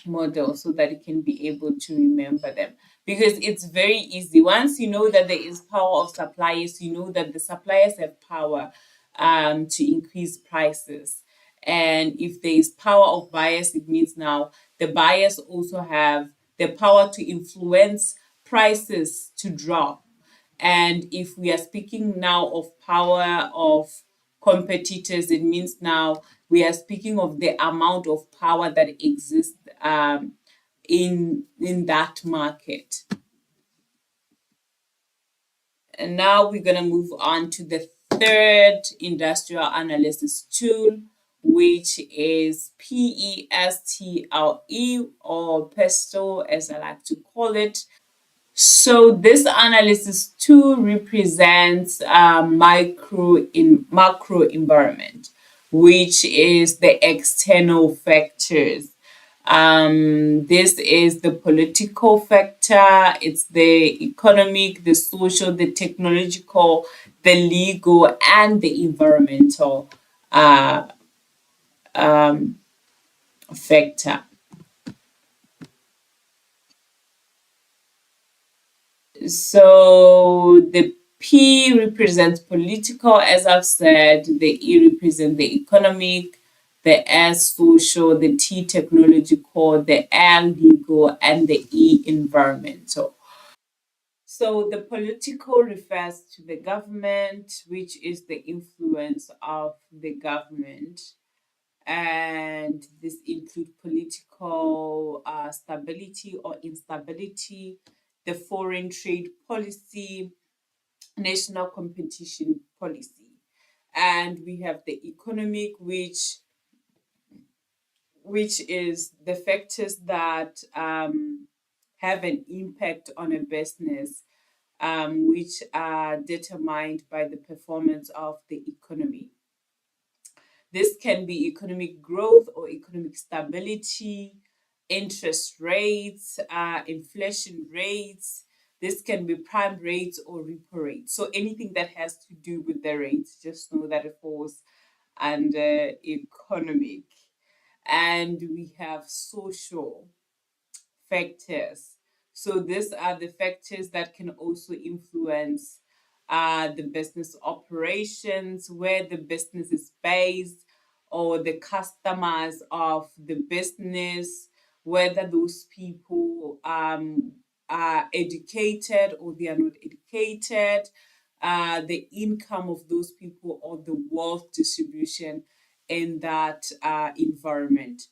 model, so that you can be able to remember them, because it's very easy. Once you know that there is power of suppliers, you know that the suppliers have power to increase prices. And if there is power of buyers, it means now the buyers also have the power to influence prices to drop. And if we are speaking now of power of competitors, it means now we are speaking of the amount of power that exists in that market. And now we're gonna move on to the third industrial analysis tool, which is PESTLE, or PESTLE as I like to call it. So this analysis tool represents macro environment, which is the external factors. This is the political factor, it's the economic, the social, the technological, the legal, and the environmental uh, factor. So the P represents political, as I've said, the E represents the economic, the S social, the T technological, the L legal, and the E environmental. So the political refers to the government, which is the influence of the government. And this includes political stability or instability, the foreign trade policy, national competition policy. And we have the economic, which is the factors that have an impact on a business, which are determined by the performance of the economy. This can be economic growth or economic stability, interest rates, inflation rates. This can be prime rates or repo rates. So anything that has to do with the rates, just know that it falls under economic. And we have social factors. So these are the factors that can also influence the business operations, where the business is based, or the customers of the business, whether those people are educated or they are not educated, the income of those people, or the wealth distribution in that environment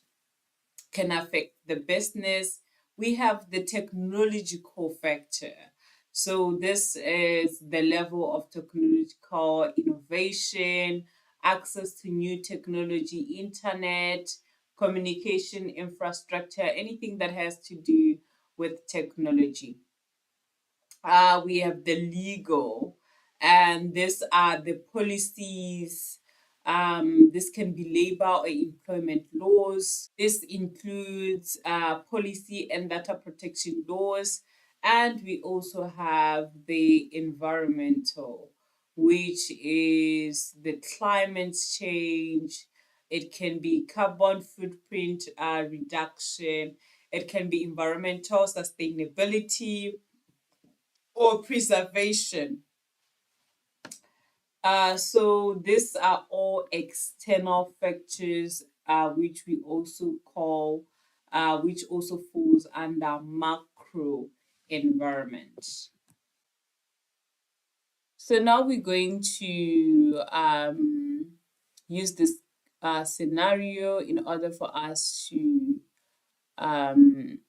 can affect the business. We have the technological factor. So this is the level of technological innovation, access to new technology, internet, communication infrastructure, anything that has to do with technology. We have the legal, and these are the policies. This can be labor or employment laws. This includes policy and data protection laws. And we also have the environmental, which is the climate change. It can be carbon footprint reduction. It can be environmental sustainability or preservation. So these are all external factors, which we also call, which also falls under macro environment. So now we're going to use this scenario in order for us to um,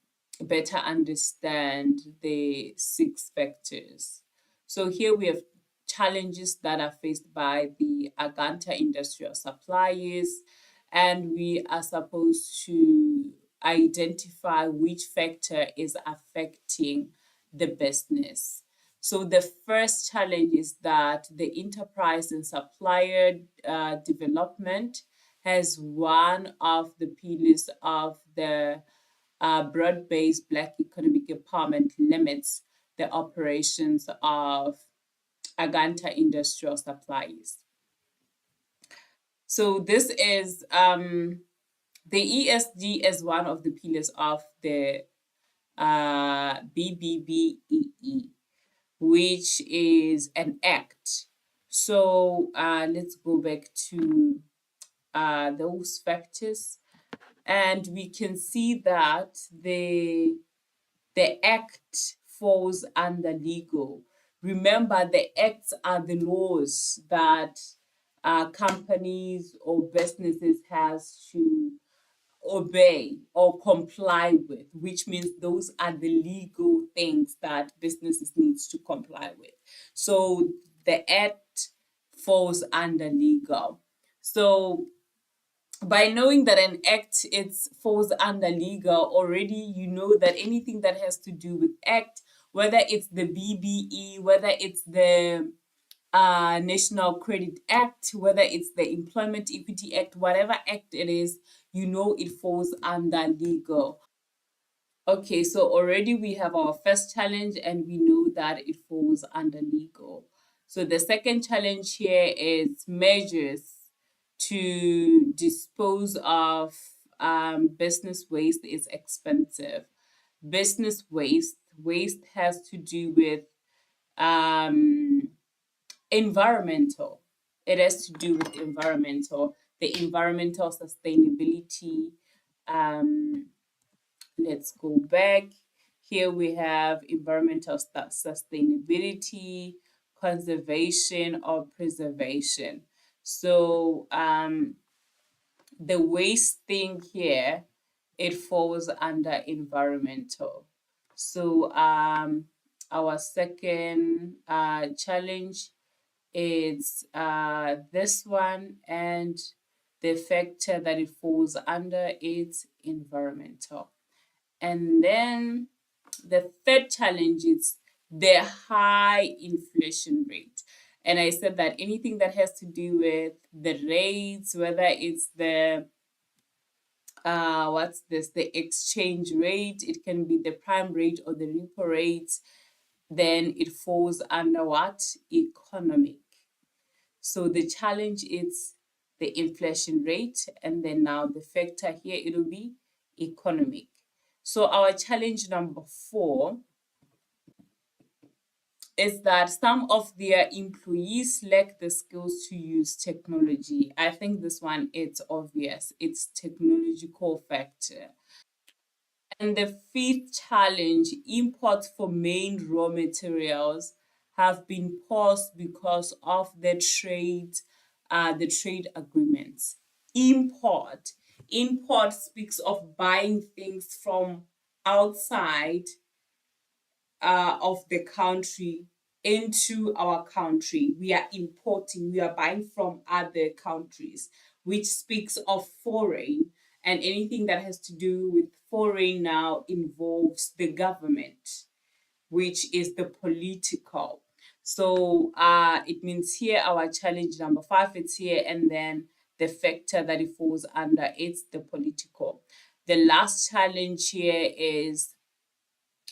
better understand the six vectors. So here we have challenges that are faced by the Aganta industrial suppliers, and we are supposed to identify which factor is affecting the business. So the first challenge is that the enterprise and supplier development has one of the pillars of the broad-based Black economic empowerment limits the operations of Aganta industrial supplies. So this is the ESG as one of the pillars of the BBBEE, which is an act. So let's go back to those factors, and we can see that the act falls under legal. Remember, the acts are the laws that companies or businesses has to obey or comply with, which means those are the legal things that businesses needs to comply with. So the act falls under legal. So by knowing that an act it falls under legal already, you know that anything that has to do with act, whether it's the BBE, whether it's the National Credit Act, whether it's the Employment Equity Act, whatever act it is, you know it falls under legal. Okay, so already we have our first challenge and we know that it falls under legal. So the second challenge here is measures to dispose of business waste is expensive. Business waste has to do with um, environmental. It has to do with the environmental sustainability. Um, let's go back. Here we have environmental sustainability, conservation, or preservation. So the waste thing here, it falls under environmental. So our second challenge is this one, and the factor that it falls under is environmental. And then the third challenge is the high inflation rate. And I said that anything that has to do with the rates, whether it's the what's this, the exchange rate, it can be the prime rate or the repo rate, then it falls under what? Economic. So the challenge is the inflation rate, and then now the factor here, it'll be economic. So our challenge number 4 is that some of their employees lack the skills to use technology. I think this one, it's obvious. It's technological factor. And the fifth challenge, imports for main raw materials have been paused because of the trade agreements. Import speaks of buying things from outside of the country into our country. We are importing, we are buying from other countries, which speaks of foreign. And anything that has to do with foreign now involves the government, which is the political. So it means here our challenge number 5, it's here, and then the factor that it falls under, it's the political. The last challenge here is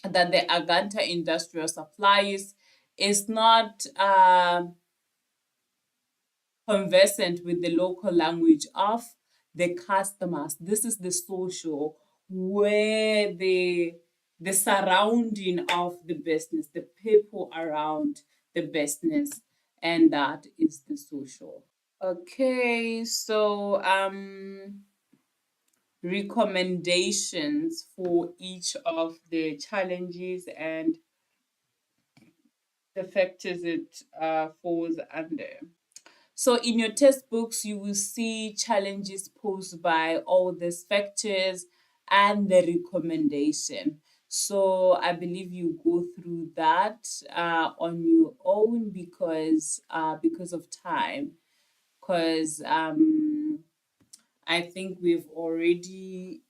that the Aganta industrial supplies is not conversant with the local language of the customers. This is the social, where the surrounding of the business, the people around the business, and that is the social. Okay, so recommendations for each of the challenges and the factors it falls under. So in your textbooks, you will see challenges posed by all these factors and the recommendation. So I believe you go through that on your own because of time. Because I think we've already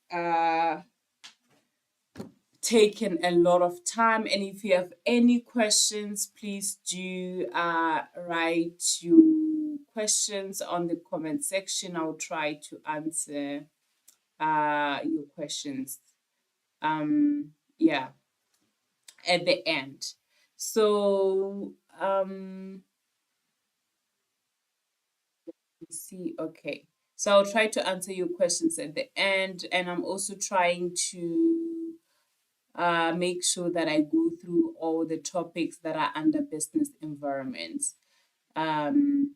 taken a lot of time, and if you have any questions, please do write your questions on the comment section. I'll try to answer your questions yeah, at the end. So let's see. Okay, so I'll try to answer your questions at the end, and I'm also trying to make sure that I go through all the topics that are under business environments. Um,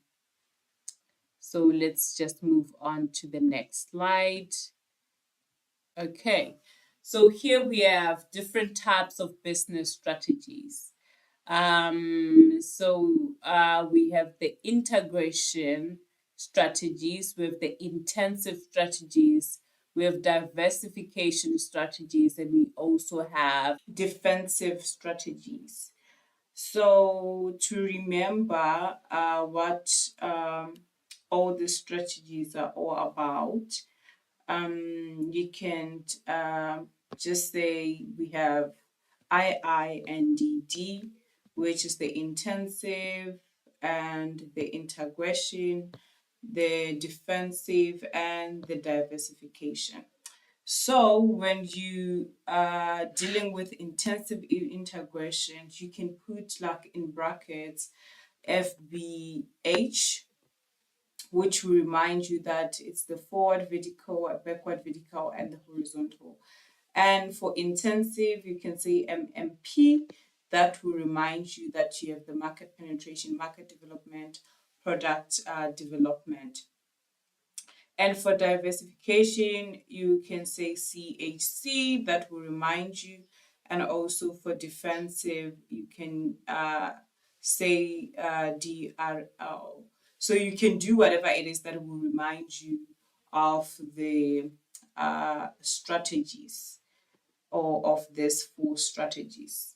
so let's just move on to the next slide. Okay, so here we have different types of business strategies. We have the integration strategies, we have the intensive strategies, we have diversification strategies, and we also have defensive strategies. So to remember what all the strategies are all about, you can just say we have II and DD, which is the intensive and the integration, the defensive and the diversification. So when you are dealing with intensive integration, you can put like in brackets FBH, which will remind you that it's the forward vertical, backward vertical, and the horizontal. And for intensive, you can say MMP. That will remind you that you have the market penetration, market development, product development. And for diversification, you can say CHC. That will remind you. And also for defensive, you can say DRL. So you can do whatever it is that will remind you of the strategies or of these four strategies.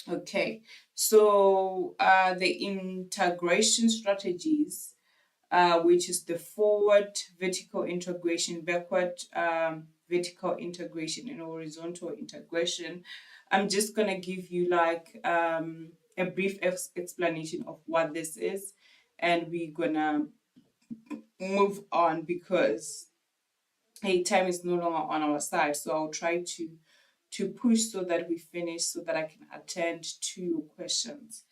Okay, so the integration strategies, which is the forward vertical integration, backward vertical integration, and horizontal integration. I'm just gonna give you like a brief explanation of what this is, and we're gonna move on because hey, time is no longer on our side. So I'll try to push so that we finish so that I can attend to your questions.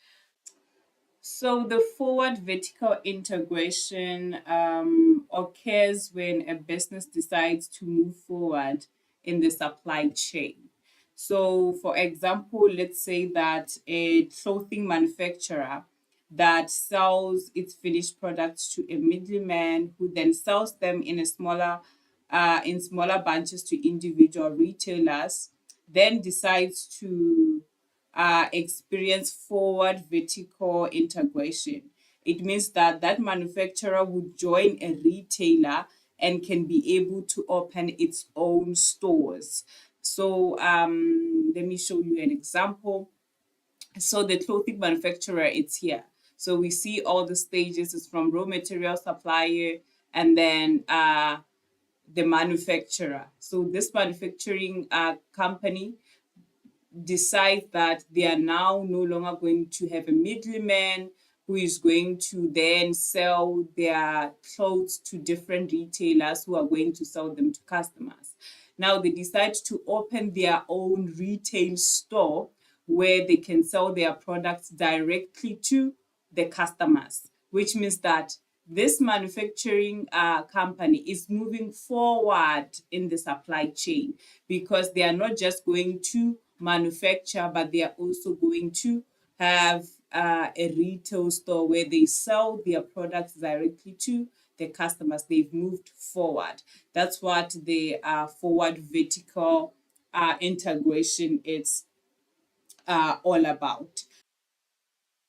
So the forward vertical integration occurs when a business decides to move forward in the supply chain. So for example, let's say that a clothing manufacturer that sells its finished products to a middleman who then sells them in smaller bunches to individual retailers, then decides to experience forward vertical integration. It means that that manufacturer would join a retailer and can be able to open its own stores. So let me show you an example. So the clothing manufacturer, it's here. So we see all the stages. It's from raw material supplier and then the manufacturer. So this manufacturing company decide that they are now no longer going to have a middleman who is going to then sell their clothes to different retailers who are going to sell them to customers. Now they decide to open their own retail store where they can sell their products directly to the customers, which means that this manufacturing company is moving forward in the supply chain because they are not just going to manufacture, but they are also going to have a retail store where they sell their products directly to the customers. They've moved forward. That's what the forward vertical integration is all about.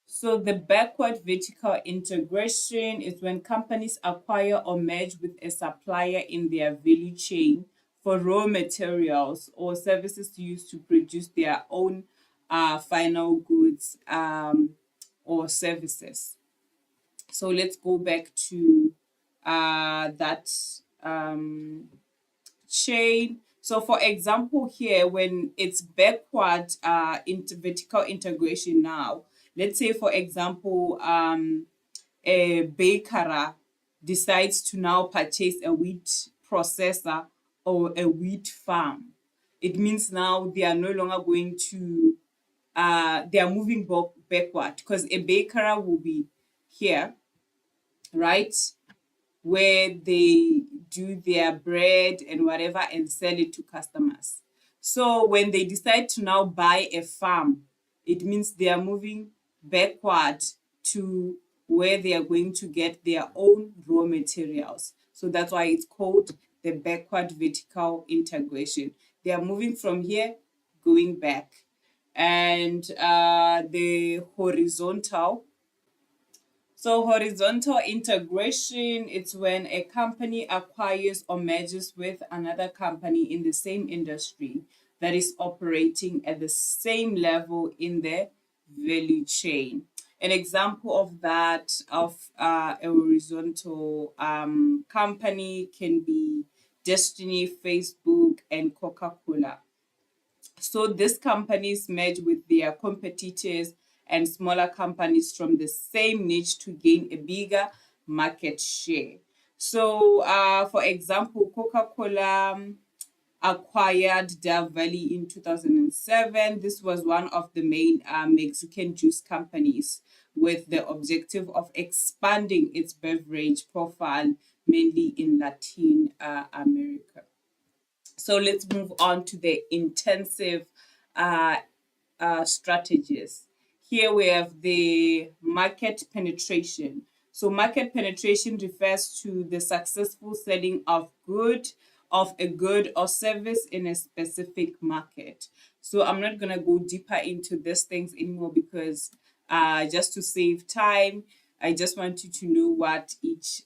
So the backward vertical integration is when companies acquire or merge with a supplier in their value chain for raw materials or services used to produce their own final goods or services. So let's go back to that chain. So for example here, when it's backward into vertical integration now, let's say for example, a baker decides to now purchase a wheat processor or a wheat farm. It means now they are no longer going to, they are moving backward, because a baker will be here, right? Where they do their bread and whatever and sell it to customers. So when they decide to now buy a farm, it means they are moving backward to where they are going to get their own raw materials. So that's why it's called the backward vertical integration. They are moving from here, going back. And the horizontal, so horizontal integration, it's when a company acquires or merges with another company in the same industry that is operating at the same level in the value chain. An example of that, of a horizontal company, can be Destiny, Facebook, and Coca-Cola. So these companies merge with their competitors and smaller companies from the same niche to gain a bigger market share. So, for example, Coca-Cola acquired Del Valley in 2007. This was one of the main Mexican juice companies with the objective of expanding its beverage profile, mainly in Latin America. So let's move on to the intensive uh, strategies. Here we have the market penetration. So market penetration refers to the successful selling of a good or service in a specific market. So I'm not gonna go deeper into these things anymore, because just to save time, I just want you to know what each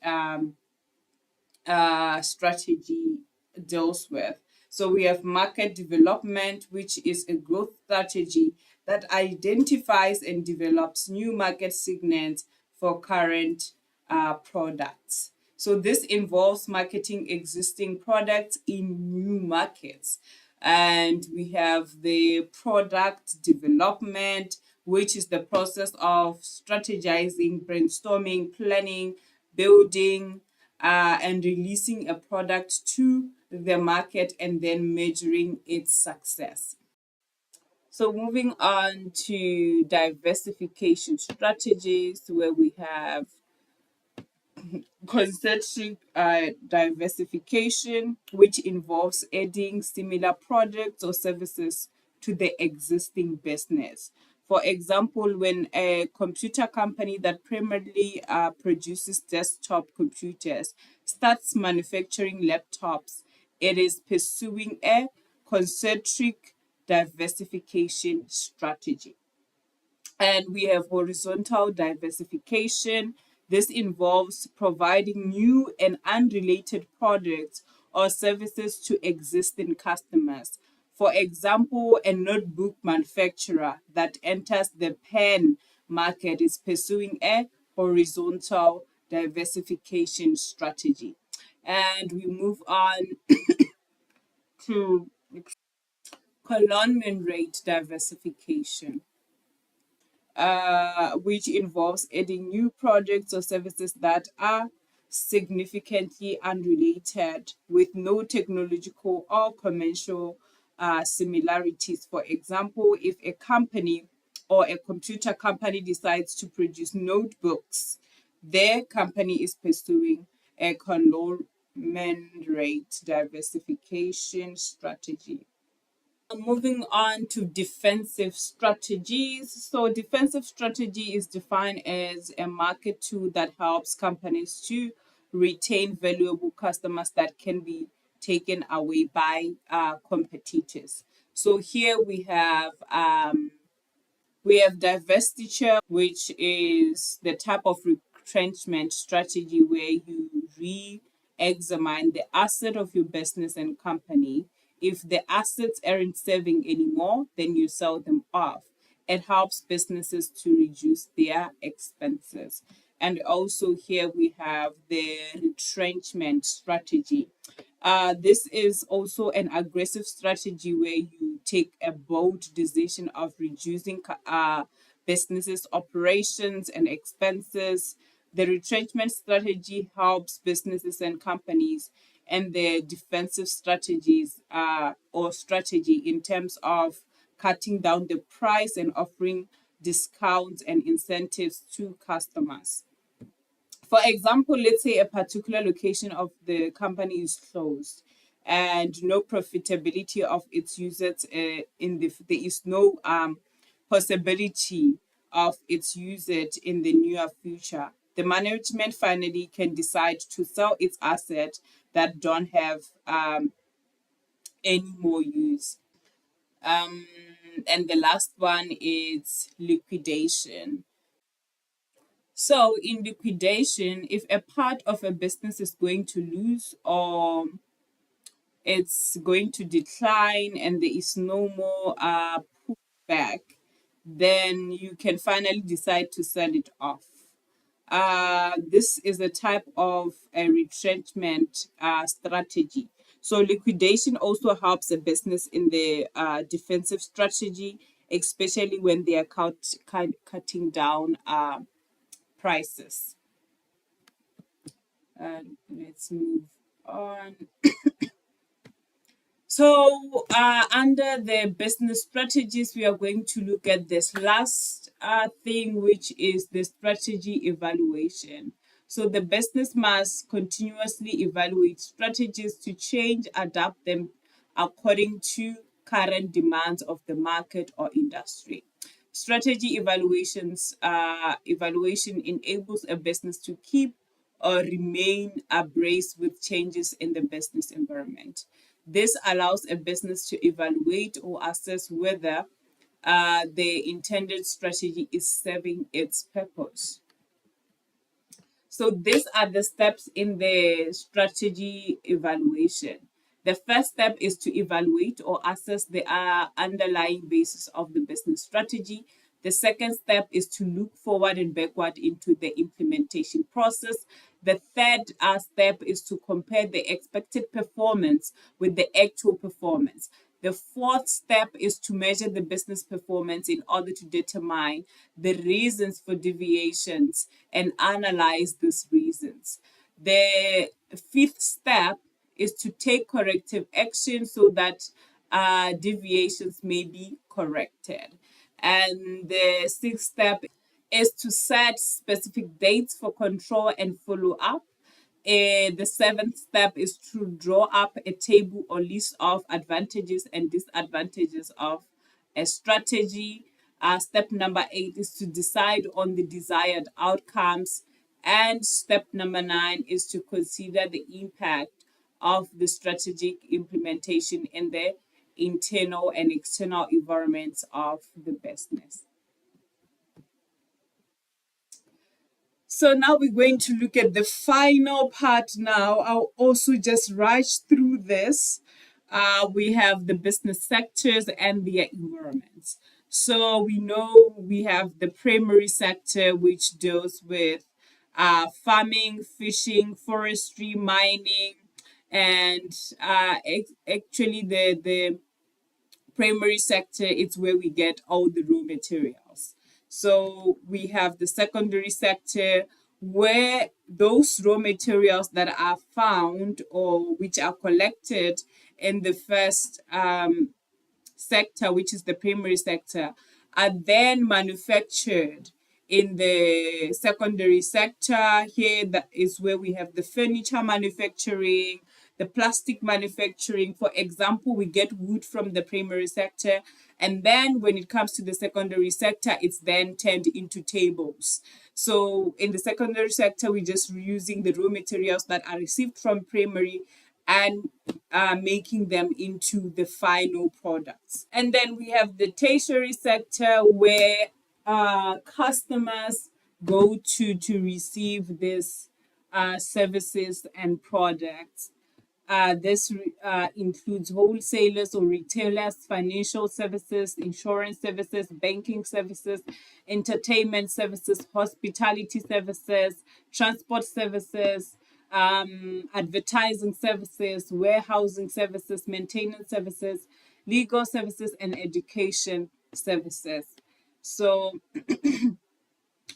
strategy deals with. So we have market development, which is a growth strategy that identifies and develops new market segments for current products. So this involves marketing existing products in new markets. And we have the product development, which is the process of strategizing, brainstorming, planning, building, and releasing a product to the market and then measuring its success. So moving on to diversification strategies, where we have concentric diversification, which involves adding similar products or services to the existing business. For example, when a computer company that primarily produces desktop computers starts manufacturing laptops, it is pursuing a concentric diversification strategy. And we have horizontal diversification. This involves providing new and unrelated products or services to existing customers. For example, a notebook manufacturer that enters the pen market is pursuing a horizontal diversification strategy. And we move on to colonment rate diversification, which involves adding new projects or services that are significantly unrelated with no technological or commercial similarities. For example, if a company or a computer company decides to produce notebooks, their company is pursuing a conglomerate rate diversification strategy. Moving on to defensive strategies. So, defensive strategy is defined as a market tool that helps companies to retain valuable customers that can be taken away by competitors. So here we have divestiture, which is the type of retrenchment strategy where you re-examine the asset of your business and company. If the assets aren't serving anymore, then you sell them off. It helps businesses to reduce their expenses. And also here we have the retrenchment strategy. This is also an aggressive strategy where you take a bold decision of reducing businesses' operations and expenses. The retrenchment strategy helps businesses and companies and their defensive strategies or strategy in terms of cutting down the price and offering discounts and incentives to customers. For example, let's say a particular location of the company is closed and no profitability of its users there is no possibility of its usage in the near future. The management finally can decide to sell its assets that don't have any more use. Um, and the last one is liquidation. So, in liquidation, if a part of a business is going to lose or it's going to decline and there is no more pullback, then you can finally decide to sell it off. This is a type of a retrenchment strategy. So, liquidation also helps a business in the defensive strategy, especially when they are cutting down prices. Let's move on. So, under the business strategies, we are going to look at this last thing, which is the strategy evaluation. So, the business must continuously evaluate strategies to change, adapt them according to current demands of the market or industry. Strategy evaluation enables a business to keep or remain abreast with changes in the business environment. This allows a business to evaluate or assess whether the intended strategy is serving its purpose. So these are the steps in the strategy evaluation. The first step is to evaluate or assess the underlying basis of the business strategy. The second step is to look forward and backward into the implementation process. The third step is to compare the expected performance with the actual performance. The fourth step is to measure the business performance in order to determine the reasons for deviations and analyze these reasons. The fifth step is to take corrective action so that deviations may be corrected. And the sixth step is to set specific dates for control and follow up. The seventh step is to draw up a table or list of advantages and disadvantages of a strategy. Step number 8 is to decide on the desired outcomes. And step number 9 is to consider the impact of the strategic implementation in the internal and external environments of the business. So now we're going to look at the final part now. I'll also just rush through this. We have the business sectors and their environments. So we know we have the primary sector, which deals with farming, fishing, forestry, mining, and actually the primary sector, it's where we get all the raw materials. So we have the secondary sector where those raw materials that are found or which are collected in the first sector, which is the primary sector, are then manufactured in the secondary sector. Here, that is where we have the furniture manufacturing, the plastic manufacturing. For example, we get wood from the primary sector, and then when it comes to the secondary sector, it's then turned into tables. So in the secondary sector, we're just reusing the raw materials that are received from primary and making them into the final products. And then we have the tertiary sector, where customers go to receive these services and products. This includes wholesalers or retailers, financial services, insurance services, banking services, entertainment services, hospitality services, transport services, advertising services, warehousing services, maintenance services, legal services, and education services. So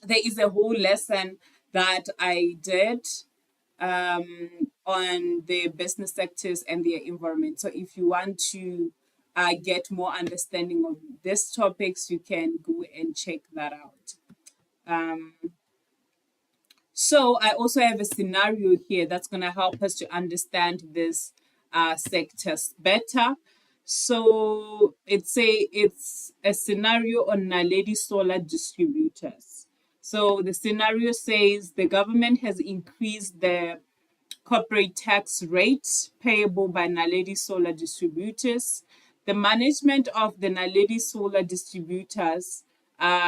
there is a whole lesson that I did on the business sectors and their environment. So if you want to get more understanding of these topics, you can go and check that out. So I also have a scenario here that's going to help us to understand this sectors better. So it's a scenario on Naledi solar distributors. So the scenario says the government has increased the corporate tax rate payable by Naledi solar distributors. The management of the Naledi solar distributors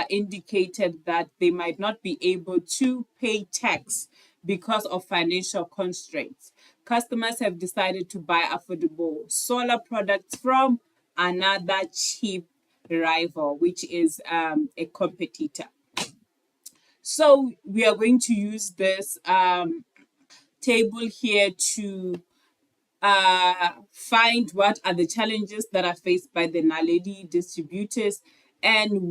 indicated that they might not be able to pay tax because of financial constraints. Customers have decided to buy affordable solar products from another cheap rival, which is a competitor. So we are going to use this table here to find what are the challenges that are faced by the Naledi distributors and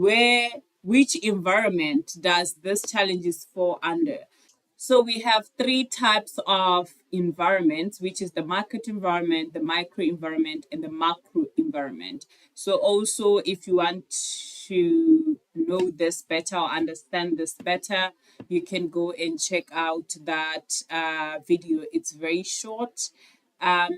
which environment does this challenges fall under. So we have three types of environments, which is the market environment, the micro environment, and the macro environment. So also, if you want to know this better or understand this better, you can go and check out that video. It's very short, but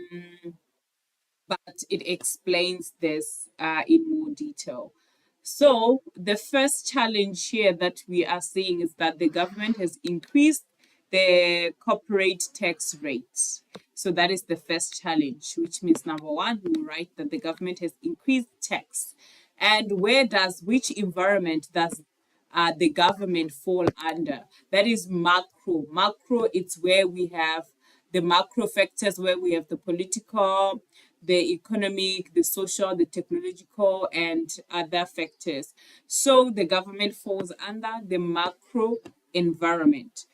it explains this in more detail. So the first challenge here that we are seeing is that the government has increased the corporate tax rates. So that is the first challenge, which means number one, we will write that the government has increased tax. And which environment does the government fall under? That is macro. Macro, it's where we have the macro factors, where we have the political, the economic, the social, the technological, and other factors. So the government falls under the macro environment.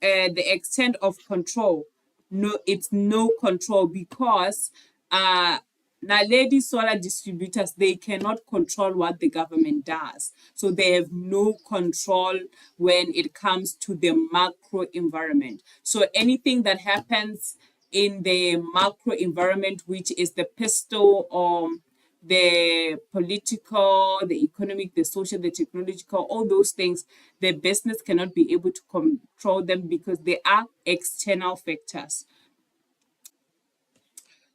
The extent of control, it's no control, because Naledi solar distributors, they cannot control what the government does. So they have no control when it comes to the macro environment. So anything that happens in the macro environment, which is the pestle or the political, the economic, the social, the technological, all those things, the business cannot be able to control them because they are external factors.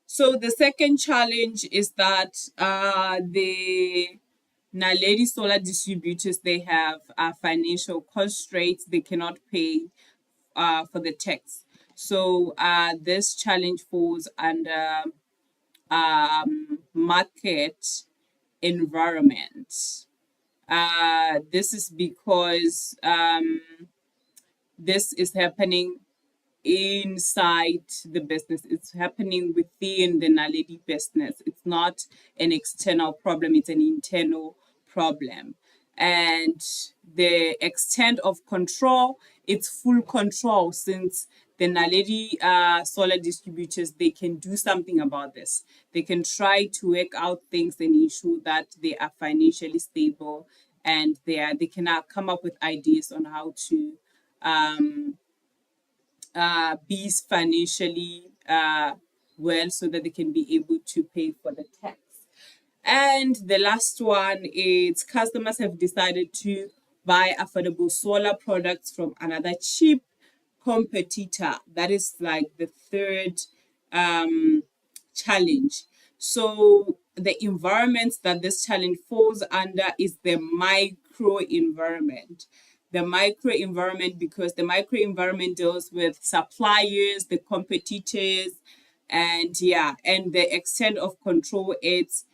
So the second challenge is that the Naledi solar distributors, they have financial constraints. They cannot pay for the tax. So this challenge falls under market environment. This is because this is happening inside the business. It's happening within the Naledi business. It's not an external problem, it's an internal problem. And the extent of control, it's full control, since the Naledi solar distributors, they can do something about this. They can try to work out things and ensure that they are financially stable, and they can come up with ideas on how to be financially well, so that they can be able to pay for the tax. And the last one is customers have decided to buy affordable solar products from another cheap competitor. That is like the third challenge. So the environment that this challenge falls under is the micro environment. The micro environment, because the micro environment deals with suppliers, the competitors, and yeah, and the extent of control, it's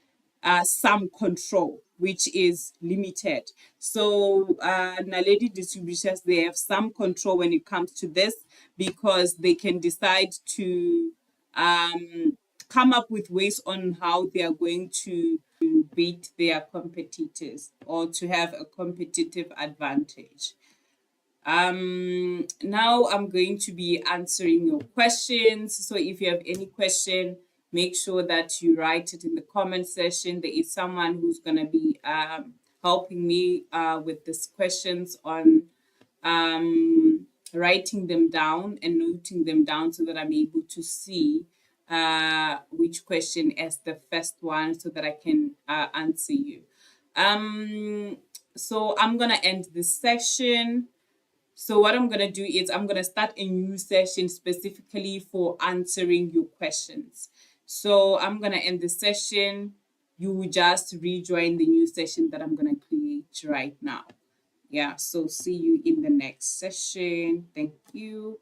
some control, which is limited. So Naledi distributors, they have some control when it comes to this, because they can decide to come up with ways on how they are going to beat their competitors or to have a competitive advantage. Now I'm going to be answering your questions. So if you have any question, make sure that you write it in the comment section. There is someone who's going to be helping me with these questions on writing them down and noting them down so that I'm able to see which question is the first one so that I can answer you. So I'm going to end this session. So what I'm going to do is I'm going to start a new session specifically for answering your questions. So I'm going to end the session. You will just rejoin the new session that I'm going to create right now. Yeah, so see you in the next session. Thank you.